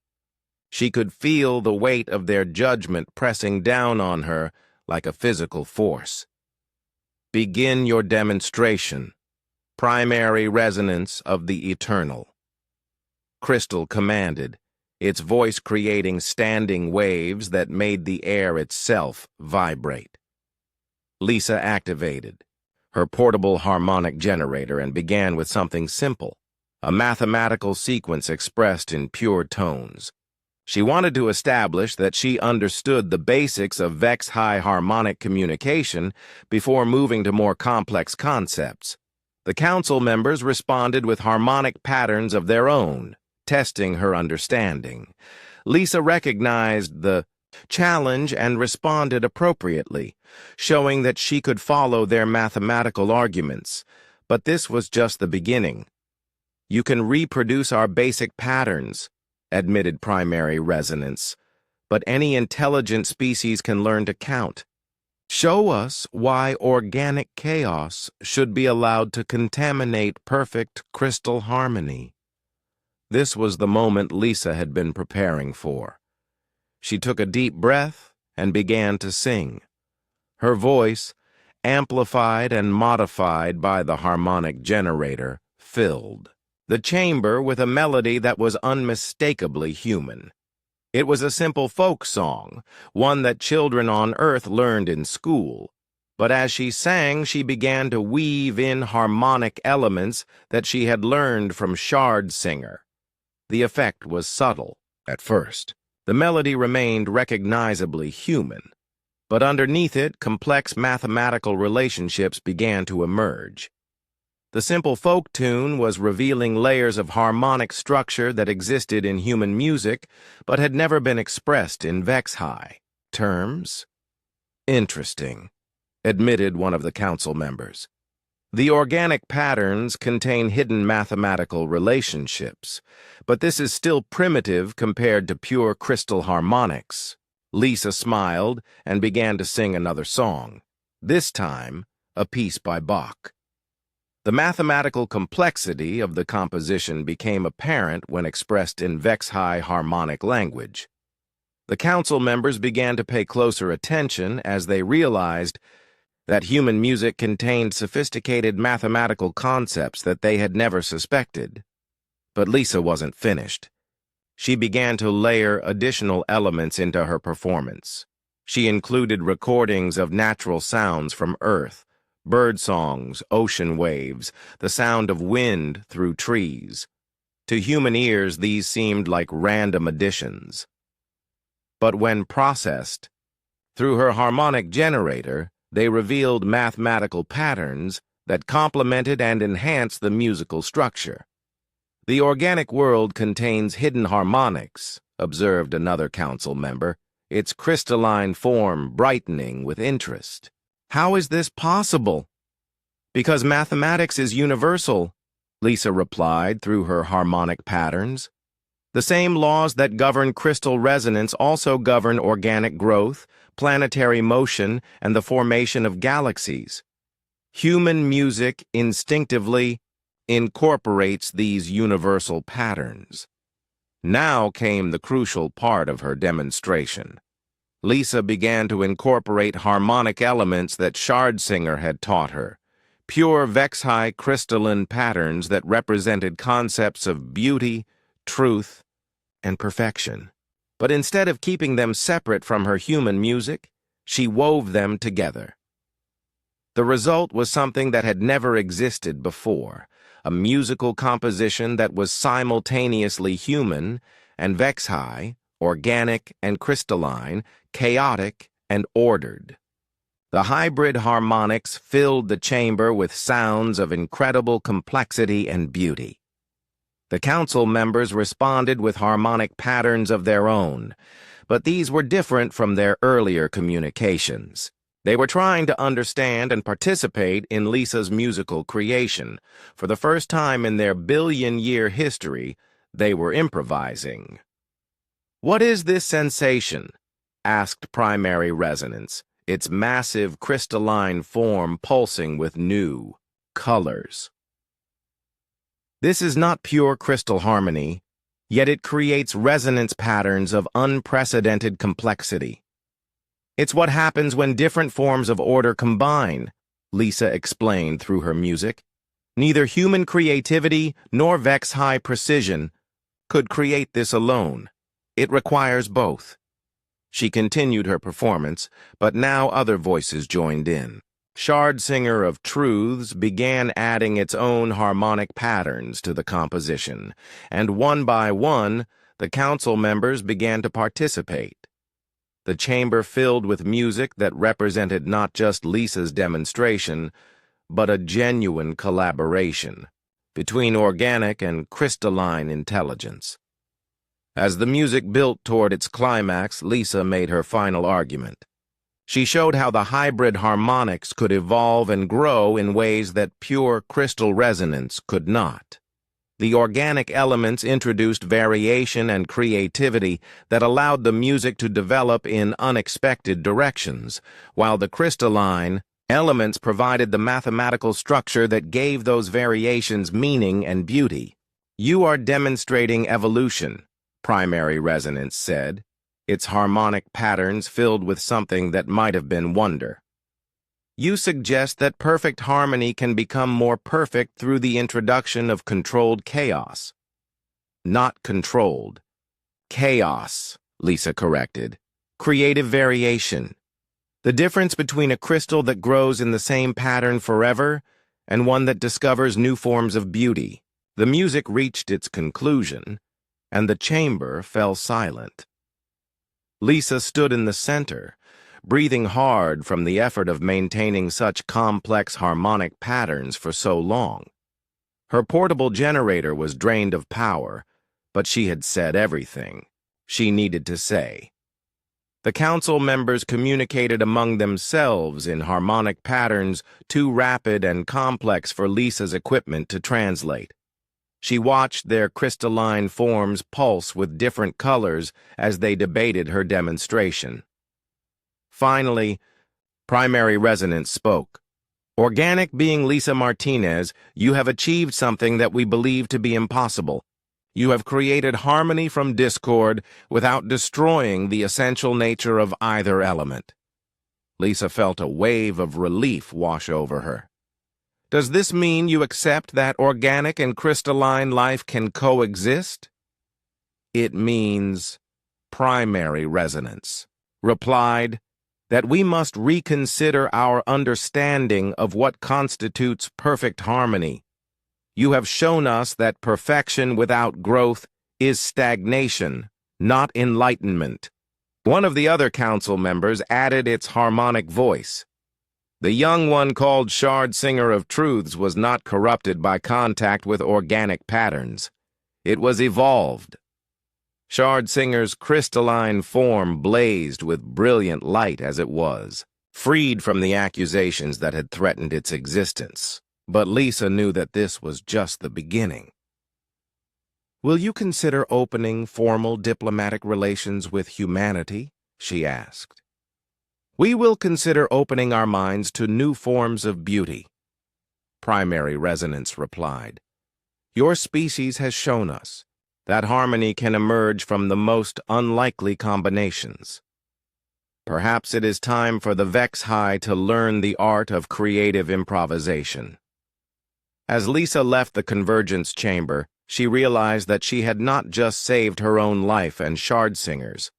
She could feel the weight of their judgment pressing down on her like a physical force. Begin your demonstration. Primary resonance of the eternal. Crystal commanded, its voice creating standing waves that made the air itself vibrate. Lisa activated her portable harmonic generator and began with something simple, a mathematical sequence expressed in pure tones. She wanted to establish that she understood the basics of HFY harmonic communication before moving to more complex concepts. The council members responded with harmonic patterns of their own, testing her understanding. Lisa recognized the challenge and responded appropriately, showing that she could follow their mathematical arguments. But this was just the beginning. You can reproduce our basic patterns, admitted Primary Resonance, but any intelligent species can learn to count. Show us why organic chaos should be allowed to contaminate perfect crystal harmony. This was the moment Lisa had been preparing for. She took a deep breath and began to sing. Her voice, amplified and modified by the harmonic generator, filled the chamber with a melody that was unmistakably human. It was a simple folk song, one that children on Earth learned in school. But as she sang, she began to weave in harmonic elements that she had learned from Shardsinger. The effect was subtle at first. The melody remained recognizably human, but underneath it, complex mathematical relationships began to emerge. The simple folk tune was revealing layers of harmonic structure that existed in human music, but had never been expressed in HFY terms. Interesting, admitted one of the council members. The organic patterns contain hidden mathematical relationships, but this is still primitive compared to pure crystal harmonics. Lisa smiled and began to sing another song, this time a piece by Bach. The mathematical complexity of the composition became apparent when expressed in HFY harmonic language. The council members began to pay closer attention as they realized that human music contained sophisticated mathematical concepts that they had never suspected. But Lisa wasn't finished. She began to layer additional elements into her performance. She included recordings of natural sounds from Earth, bird songs, ocean waves, the sound of wind through trees. To human ears, these seemed like random additions. But when processed, through her harmonic generator, they revealed mathematical patterns that complemented and enhanced the musical structure. The organic world contains hidden harmonics, observed another council member, its crystalline form brightening with interest. How is this possible? Because mathematics is universal, Lisa replied through her harmonic patterns. The same laws that govern crystal resonance also govern organic growth, planetary motion, and the formation of galaxies. Human music instinctively incorporates these universal patterns. Now came the crucial part of her demonstration. Lisa began to incorporate harmonic elements that Shardsinger had taught her, pure HFY crystalline patterns that represented concepts of beauty, truth, and perfection. But instead of keeping them separate from her human music, she wove them together. The result was something that had never existed before, a musical composition that was simultaneously human and HFY, organic and crystalline, chaotic and ordered. The hybrid harmonics filled the chamber with sounds of incredible complexity and beauty. The council members responded with harmonic patterns of their own, but these were different from their earlier communications. They were trying to understand and participate in Lisa's musical creation. For the first time in their billion-year history, they were improvising. "What is this sensation?" asked Primary Resonance, its massive crystalline form pulsing with new colors. This is not pure crystal harmony, yet it creates resonance patterns of unprecedented complexity. It's what happens when different forms of order combine, Lisa explained through her music. Neither human creativity nor HFY precision could create this alone. It requires both. She continued her performance, but now other voices joined in. Shardsinger of Truths began adding its own harmonic patterns to the composition, and one by one, the council members began to participate. The chamber filled with music that represented not just Lisa's demonstration, but a genuine collaboration between organic and crystalline intelligence. As the music built toward its climax, Lisa made her final argument. She showed how the hybrid harmonics could evolve and grow in ways that pure crystal resonance could not. The organic elements introduced variation and creativity that allowed the music to develop in unexpected directions, while the crystalline elements provided the mathematical structure that gave those variations meaning and beauty. "You are demonstrating evolution," Primary Resonance said, its harmonic patterns filled with something that might have been wonder. "You suggest that perfect harmony can become more perfect through the introduction of controlled chaos." "Not controlled. Chaos," Lisa corrected. "Creative variation. The difference between a crystal that grows in the same pattern forever and one that discovers new forms of beauty." The music reached its conclusion, and the chamber fell silent. Lisa stood in the center, breathing hard from the effort of maintaining such complex harmonic patterns for so long. Her portable generator was drained of power, but she had said everything she needed to say. The council members communicated among themselves in harmonic patterns too rapid and complex for Lisa's equipment to translate. She watched their crystalline forms pulse with different colors as they debated her demonstration. Finally, Primary Resonance spoke. "Organic being Lisa Martinez, you have achieved something that we believe to be impossible. You have created harmony from discord without destroying the essential nature of either element." Lisa felt a wave of relief wash over her. "Does this mean you accept that organic and crystalline life can coexist?" "It means," Primary Resonance replied, "that we must reconsider our understanding of what constitutes perfect harmony. You have shown us that perfection without growth is stagnation, not enlightenment." One of the other council members added its harmonic voice. The young one called Shard Singer of Truths was not corrupted by contact with organic patterns. It was evolved. Shard Singer's crystalline form blazed with brilliant light as it was, freed from the accusations that had threatened its existence. But Lisa knew that this was just the beginning. "Will you consider opening formal diplomatic relations with humanity?" she asked. "We will consider opening our minds to new forms of beauty," Primary Resonance replied. "Your species has shown us that harmony can emerge from the most unlikely combinations. Perhaps it is time for the HFY to learn the art of creative improvisation." As Lisa left the convergence chamber, she realized that she had not just saved her own life and Shard Singer's.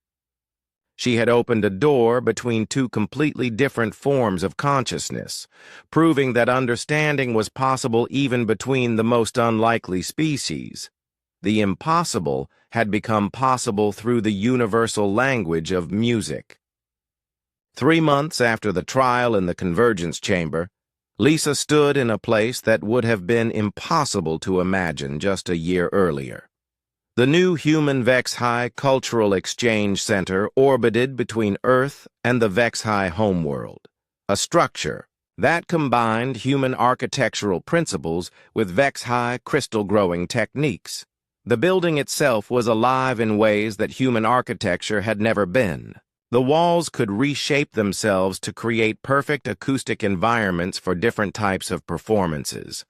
She had opened a door between two completely different forms of consciousness, proving that understanding was possible even between the most unlikely species. The impossible had become possible through the universal language of music. 3 months after the trial in the convergence chamber, Lisa stood in a place that would have been impossible to imagine just a year earlier. The new human HFY Cultural Exchange Center orbited between Earth and the HFY homeworld, a structure that combined human architectural principles with HFY crystal-growing techniques. The building itself was alive in ways that human architecture had never been. The walls could reshape themselves to create perfect acoustic environments for different types of performances.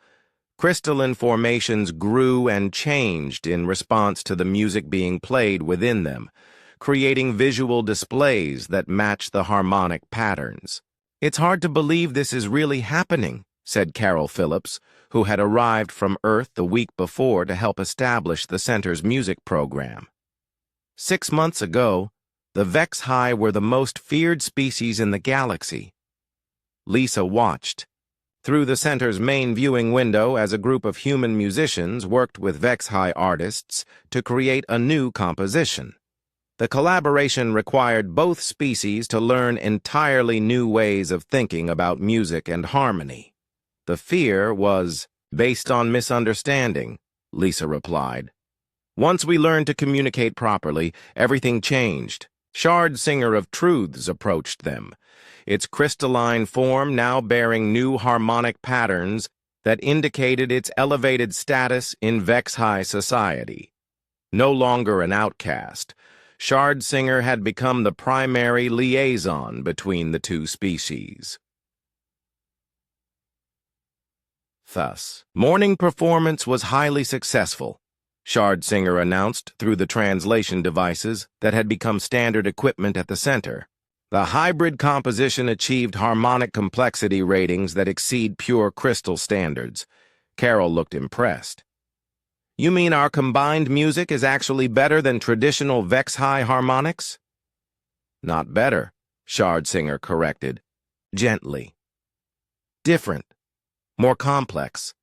Crystalline formations grew and changed in response to the music being played within them, creating visual displays that match the harmonic patterns. "It's hard to believe this is really happening," said Carol Phillips, who had arrived from Earth the week before to help establish the center's music program. 6 months ago, the HFY were the most feared species in the galaxy. Lisa watched through the center's main viewing window as a group of human musicians worked with HFY artists to create a new composition. The collaboration required both species to learn entirely new ways of thinking about music and harmony. "The fear was based on misunderstanding," Lisa replied. "Once we learned to communicate properly, everything changed." Shard Singer of Truths approached them, its crystalline form now bearing new harmonic patterns that indicated its elevated status in HFY society. No longer an outcast, Shard Singer had become the primary liaison between the two species. Thus, morning performance was highly successful, Shard Singer announced through the translation devices that had become standard equipment at the center. The hybrid composition achieved harmonic complexity ratings that exceed pure crystal standards. Carol looked impressed. "You mean our combined music is actually better than traditional HFY harmonics?" "Not better," Shard Singer corrected, gently. "Different, more complex.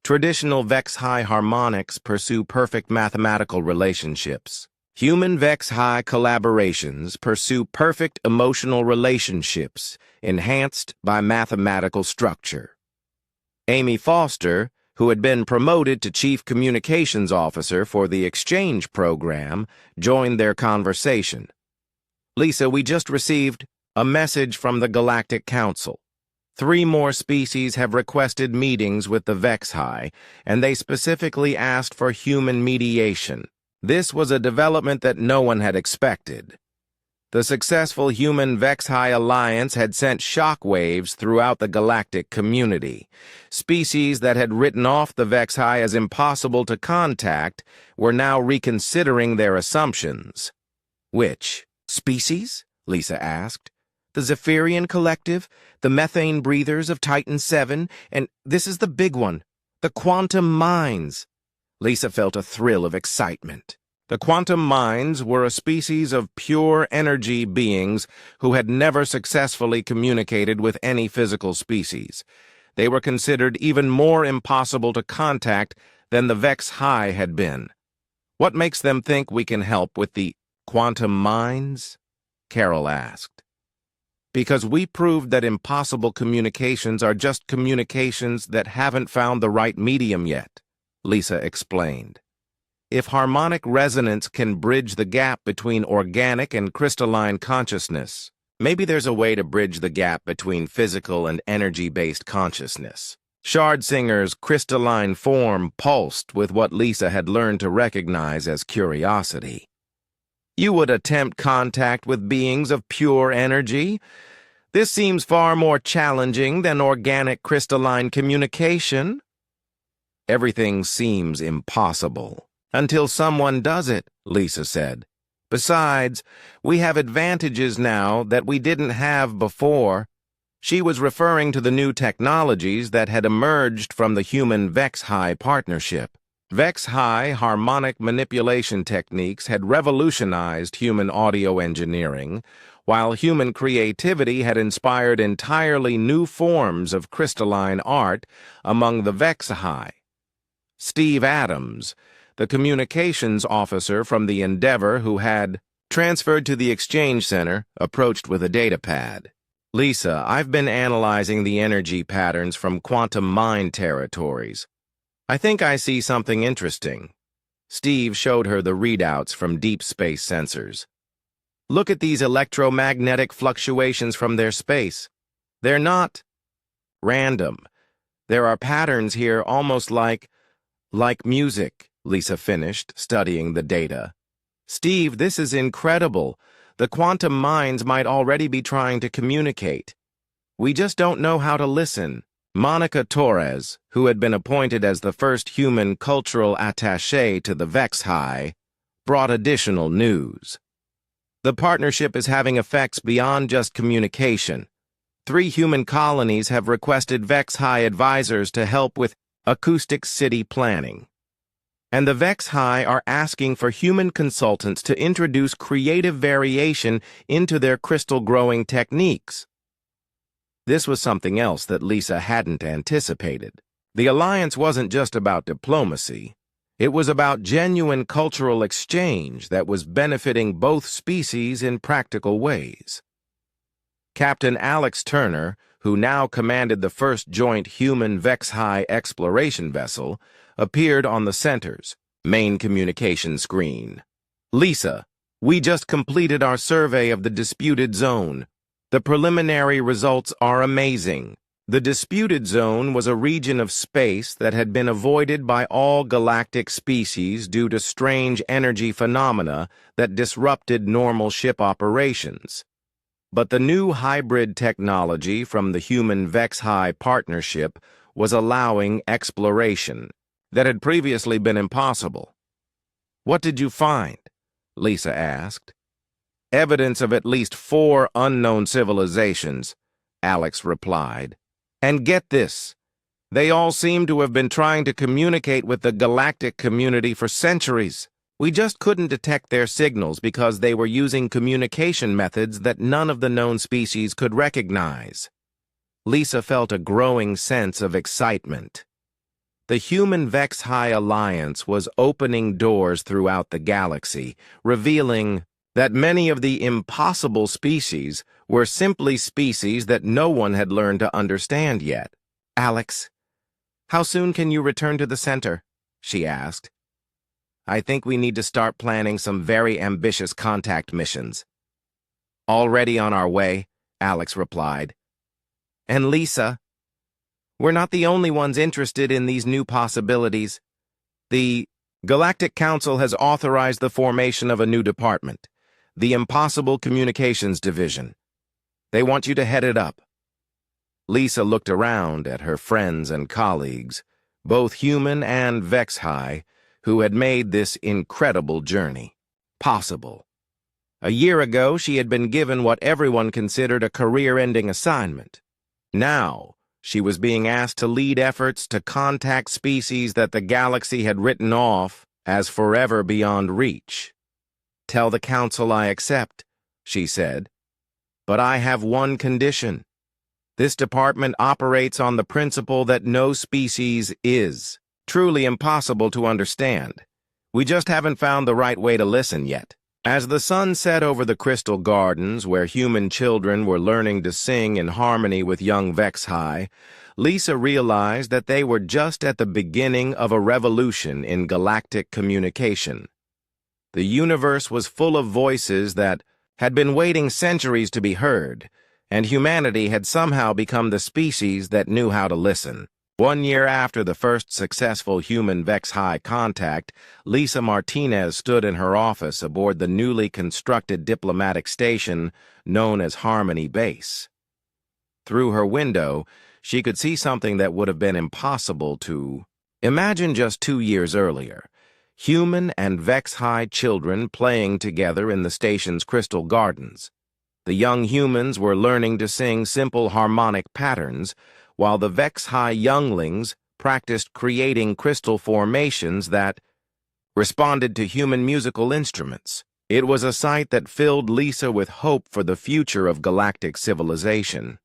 Traditional HFY harmonics pursue perfect mathematical relationships. Human HFY collaborations pursue perfect emotional relationships, enhanced by mathematical structure." Amy Foster, who had been promoted to Chief Communications Officer for the exchange program, joined their conversation. Lisa, we just received a message from the Galactic Council. 3 more species have requested meetings with the HFY, and they specifically asked for human mediation. This was a development that no one had expected. The successful human HFY alliance had sent shockwaves throughout the galactic community. Species that had written off the HFY as impossible to contact were now reconsidering their assumptions. Which species? Lisa asked. The Zephyrian Collective, the methane breathers of Titan 7, and this is the big one, the quantum mines. Lisa felt a thrill of excitement. The quantum mines were a species of pure energy beings who had never successfully communicated with any physical species. They were considered even more impossible to contact than the HFY had been. What makes them think we can help with the quantum mines? Carol asked. Because we proved that impossible communications are just communications that haven't found the right medium yet, Lisa explained. If harmonic resonance can bridge the gap between organic and crystalline consciousness, maybe there's a way to bridge the gap between physical and energy-based consciousness. Shardsinger's crystalline form pulsed with what Lisa had learned to recognize as curiosity. You would attempt contact with beings of pure energy? This seems far more challenging than organic crystalline communication. Everything seems impossible. Until someone does it, Lisa said. Besides, we have advantages now that we didn't have before. She was referring to the new technologies that had emerged from the human-HFY partnership. HFY harmonic manipulation techniques had revolutionized human audio engineering, while human creativity had inspired entirely new forms of crystalline art among the HFY. Steve Adams, the communications officer from the Endeavor who had transferred to the exchange center, approached with a datapad. Lisa, I've been analyzing the energy patterns from quantum mine territories. I think I see something interesting. Steve showed her the readouts from deep space sensors. Look at these electromagnetic fluctuations from their space. They're not random. There are patterns here almost like music. Lisa finished, studying the data. Steve, this is incredible. The quantum minds might already be trying to communicate. We just don't know how to listen. Monica Torres, who had been appointed as the first human cultural attaché to the HFY, brought additional news. The partnership is having effects beyond just communication. 3 human colonies have requested HFY advisors to help with acoustic city planning. And the HFY are asking for human consultants to introduce creative variation into their crystal growing techniques. This was something else that Lisa hadn't anticipated. The alliance wasn't just about diplomacy. It was about genuine cultural exchange that was benefiting both species in practical ways. Captain Alex Turner, who now commanded the first joint human-HFY exploration vessel, appeared on the center's main communication screen. Lisa, we just completed our survey of the disputed zone. The preliminary results are amazing. The disputed zone was a region of space that had been avoided by all galactic species due to strange energy phenomena that disrupted normal ship operations. But the new hybrid technology from the human-HFY partnership was allowing exploration that had previously been impossible. What did you find? Lisa asked. Evidence of at least 4 unknown civilizations, Alex replied. And get this, they all seem to have been trying to communicate with the galactic community for centuries. We just couldn't detect their signals because they were using communication methods that none of the known species could recognize. Lisa felt a growing sense of excitement. The human-HFY alliance was opening doors throughout the galaxy, revealing that many of the impossible species were simply species that no one had learned to understand yet. Alex, how soon can you return to the center? She asked. I think we need to start planning some very ambitious contact missions. Already on our way, Alex replied. And Lisa, we're not the only ones interested in these new possibilities. The Galactic Council has authorized the formation of a new department, the Impossible Communications Division. They want you to head it up. Lisa looked around at her friends and colleagues, both human and HFY, who had made this incredible journey possible. A year ago, she had been given what everyone considered a career-ending assignment. Now, she was being asked to lead efforts to contact species that the galaxy had written off as forever beyond reach. Tell the Council I accept, she said. But I have one condition. This department operates on the principle that no species is truly impossible to understand. We just haven't found the right way to listen yet. As the sun set over the crystal gardens where human children were learning to sing in harmony with young HFY, Lisa realized that they were just at the beginning of a revolution in galactic communication. The universe was full of voices that had been waiting centuries to be heard, and humanity had somehow become the species that knew how to listen. 1 year after the first successful human HFY contact, Lisa Martinez stood in her office aboard the newly constructed diplomatic station known as Harmony Base. Through her window, she could see something that would have been impossible to imagine just 2 years earlier. Human and HFY children playing together in the station's crystal gardens. The young humans were learning to sing simple harmonic patterns, while the HFY younglings practiced creating crystal formations that responded to human musical instruments. It was a sight that filled Lisa with hope for the future of galactic civilization.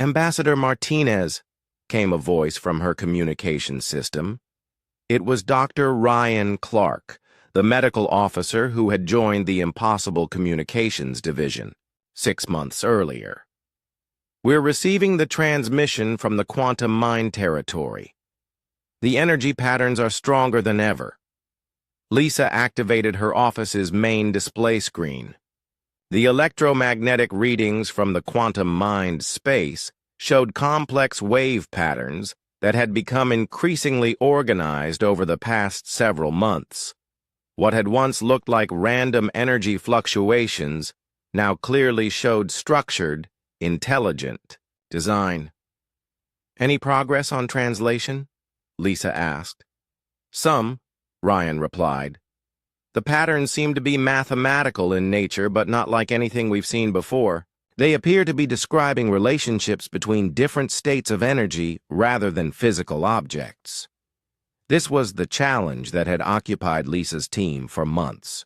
Ambassador Martinez, came a voice from her communication system. It was Dr. Ryan Clark, the medical officer who had joined the Impossible Communications Division 6 months earlier. We're receiving the transmission from the quantum mind territory. The energy patterns are stronger than ever. Lisa activated her office's main display screen. The electromagnetic readings from the quantum mind space showed complex wave patterns that had become increasingly organized over the past several months. What had once looked like random energy fluctuations now clearly showed structured, intelligent design. Any progress on translation? Lisa asked. Some, Ryan replied. The patterns seem to be mathematical in nature, but not like anything we've seen before. They appear to be describing relationships between different states of energy rather than physical objects. This was the challenge that had occupied Lisa's team for months.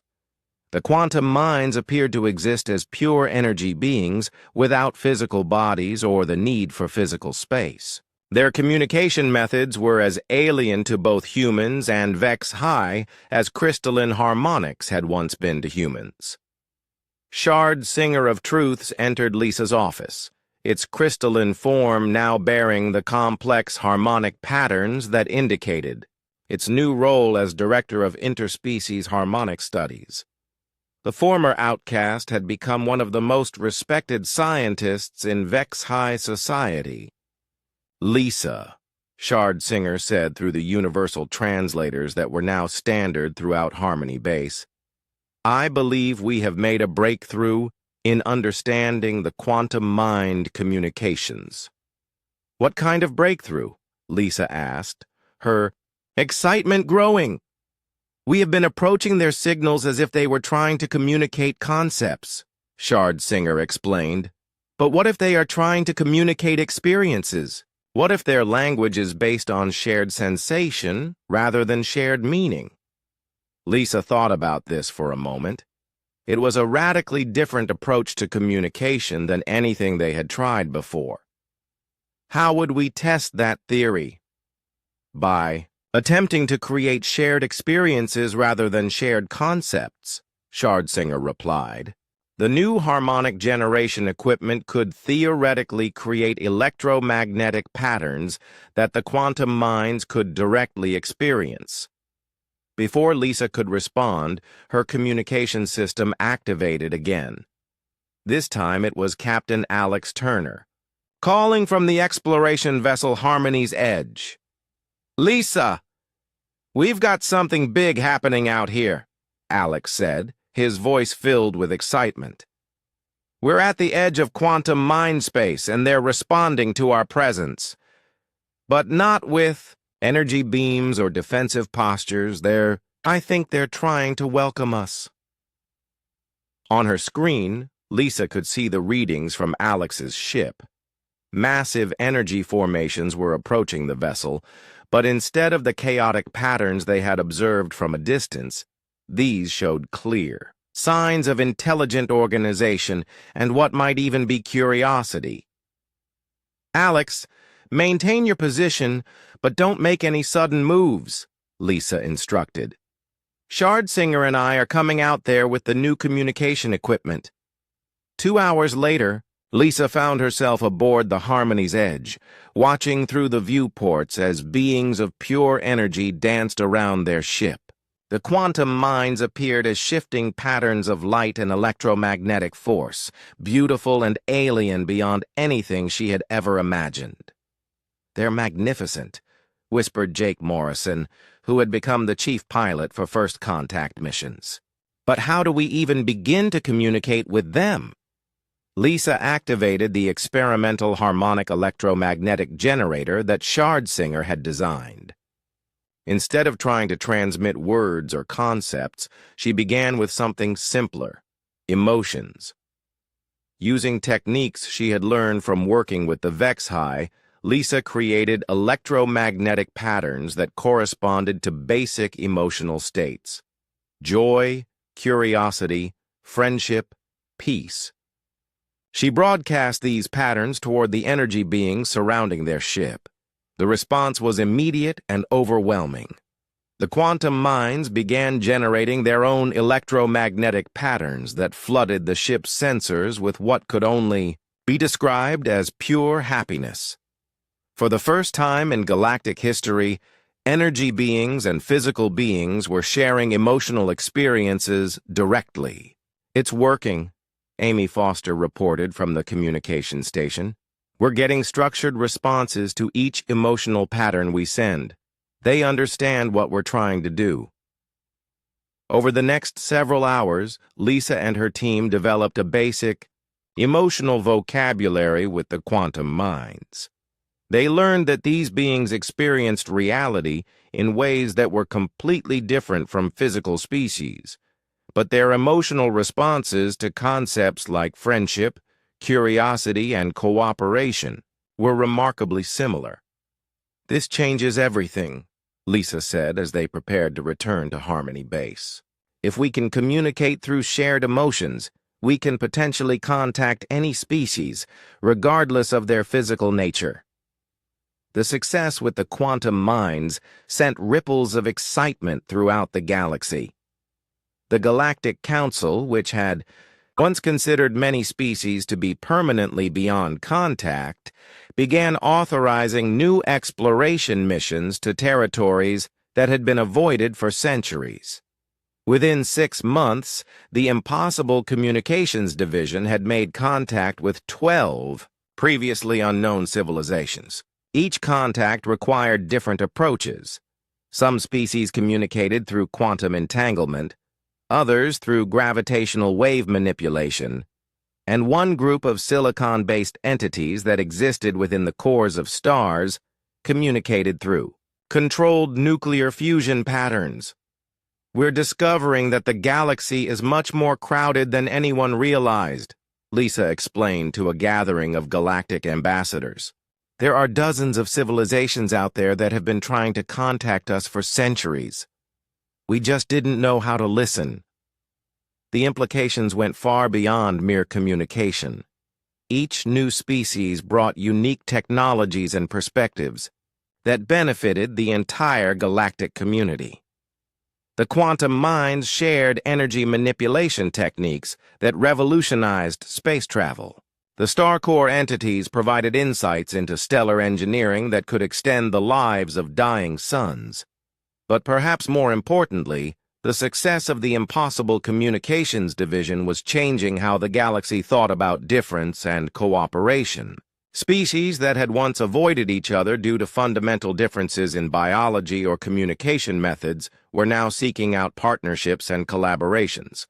The quantum minds appeared to exist as pure energy beings without physical bodies or the need for physical space. Their communication methods were as alien to both humans and HFY as crystalline harmonics had once been to humans. Shard, Singer of Truths, entered Lisa's office, its crystalline form now bearing the complex harmonic patterns that indicated its new role as Director of Interspecies Harmonic Studies. The former outcast had become one of the most respected scientists in HFY society. Lisa, Shard Singer said through the universal translators that were now standard throughout Harmony Base, I believe we have made a breakthrough in understanding the quantum mind communications. What kind of breakthrough? Lisa asked, her excitement growing. We have been approaching their signals as if they were trying to communicate concepts, Shard Singer explained. But what if they are trying to communicate experiences? What if their language is based on shared sensation rather than shared meaning? Lisa thought about this for a moment. It was a radically different approach to communication than anything they had tried before. How would we test that theory? By attempting to create shared experiences rather than shared concepts, Shard Singer replied. The new harmonic generation equipment could theoretically create electromagnetic patterns that the quantum minds could directly experience. Before Lisa could respond, her communication system activated again. This time it was Captain Alex Turner, calling from the exploration vessel Harmony's Edge. "Lisa, we've got something big happening out here," Alex said, his voice filled with excitement. "We're at the edge of quantum mind space, and they're responding to our presence. But not with energy beams or defensive postures. I think they're trying to welcome us." On her screen, Lisa could see the readings from Alex's ship. Massive energy formations were approaching the vessel, but instead of the chaotic patterns they had observed from a distance, these showed clear signs of intelligent organization and what might even be curiosity. "Alex, maintain your position, but don't make any sudden moves," Lisa instructed. "Shardsinger and I are coming out there with the new communication equipment." 2 hours later, Lisa found herself aboard the Harmony's Edge, watching through the viewports as beings of pure energy danced around their ship. The quantum minds appeared as shifting patterns of light and electromagnetic force, beautiful and alien beyond anything she had ever imagined. "They're magnificent," whispered Jake Morrison, who had become the chief pilot for First Contact missions. "But how do we even begin to communicate with them?" Lisa activated the experimental harmonic electromagnetic generator that Shardsinger had designed. Instead of trying to transmit words or concepts, she began with something simpler: emotions. Using techniques she had learned from working with the Vex-High, Lisa created electromagnetic patterns that corresponded to basic emotional states: joy, curiosity, friendship, peace. She broadcast these patterns toward the energy beings surrounding their ship. The response was immediate and overwhelming. The quantum minds began generating their own electromagnetic patterns that flooded the ship's sensors with what could only be described as pure happiness. For the first time in galactic history, energy beings and physical beings were sharing emotional experiences directly. "It's working," Amy Foster reported from the communication station. "We're getting structured responses to each emotional pattern we send. They understand what we're trying to do." Over the next several hours, Lisa and her team developed a basic emotional vocabulary with the quantum minds. They learned that these beings experienced reality in ways that were completely different from physical species, but their emotional responses to concepts like friendship, curiosity, and cooperation were remarkably similar. "This changes everything," Lisa said as they prepared to return to Harmony Base. "If we can communicate through shared emotions, we can potentially contact any species, regardless of their physical nature." The success with the quantum minds sent ripples of excitement throughout the galaxy. The Galactic Council, which had once considered many species to be permanently beyond contact, began authorizing new exploration missions to territories that had been avoided for centuries. Within 6 months, the Impossible Communications Division had made contact with 12 previously unknown civilizations. Each contact required different approaches. Some species communicated through quantum entanglement, others through gravitational wave manipulation, and one group of silicon-based entities that existed within the cores of stars communicated through controlled nuclear fusion patterns. "We're discovering that the galaxy is much more crowded than anyone realized," Lisa explained to a gathering of galactic ambassadors. "There are dozens of civilizations out there that have been trying to contact us for centuries. We just didn't know how to listen." The implications went far beyond mere communication. Each new species brought unique technologies and perspectives that benefited the entire galactic community. The quantum minds shared energy manipulation techniques that revolutionized space travel. The star core entities provided insights into stellar engineering that could extend the lives of dying suns. But perhaps more importantly, The success of the Impossible Communications Division was changing how the galaxy thought about difference and cooperation. Species that had once avoided each other due to fundamental differences in biology or communication methods were now seeking out partnerships and collaborations.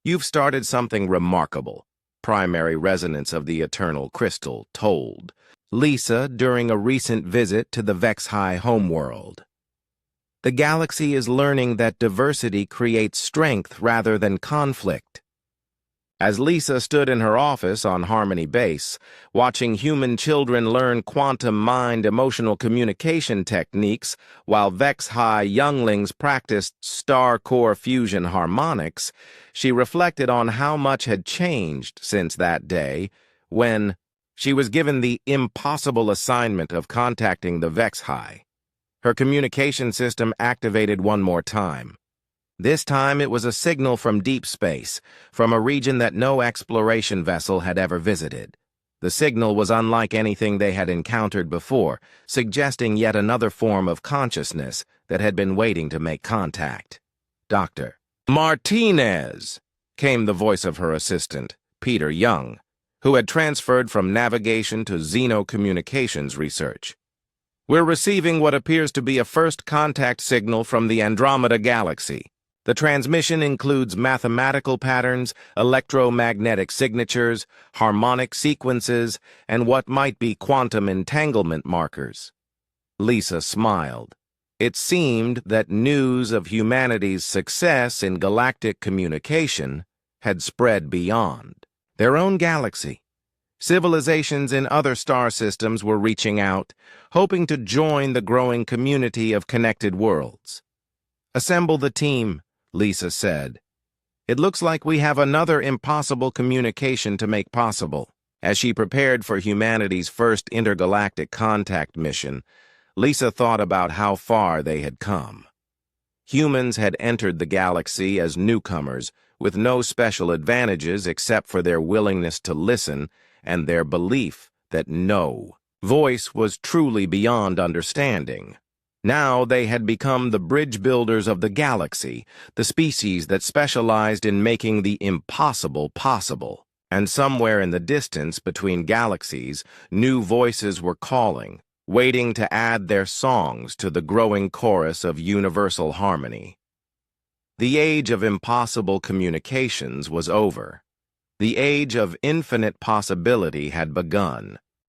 "You've started something remarkable," Primary Resonance of the Eternal Crystal told Lisa during a recent visit to the HFY homeworld. "The galaxy is learning that diversity creates strength rather than conflict." As Lisa stood in her office on Harmony Base, watching human children learn quantum mind emotional communication techniques while HFY younglings practiced star core fusion harmonics, she reflected on how much had changed since that day when she was given the impossible assignment of contacting the HFY. Her communication system activated one more time. This time it was a signal from deep space, from a region that no exploration vessel had ever visited. The signal was unlike anything they had encountered before, suggesting yet another form of consciousness that had been waiting to make contact. "Dr. Martinez," came the voice of her assistant, Peter Young, who had transferred from navigation to xenocommunications research. "We're receiving what appears to be a first contact signal from the Andromeda Galaxy. The transmission includes mathematical patterns, electromagnetic signatures, harmonic sequences, and what might be quantum entanglement markers." Lisa smiled. It seemed that news of humanity's success in galactic communication had spread beyond their own galaxy. Civilizations in other star systems were reaching out, hoping to join the growing community of connected worlds. "Assemble the team," Lisa said. "It looks like we have another impossible communication to make possible." As she prepared for humanity's first intergalactic contact mission, Lisa thought about how far they had come. Humans had entered the galaxy as newcomers, with no special advantages except for their willingness to listen and their belief that no voice was truly beyond understanding. Now they had become the bridge builders of the galaxy, the species that specialized in making the impossible possible. And somewhere in the distance between galaxies, new voices were calling, waiting to add their songs to the growing chorus of universal harmony. The age of impossible communications was over. The age of infinite possibility had begun.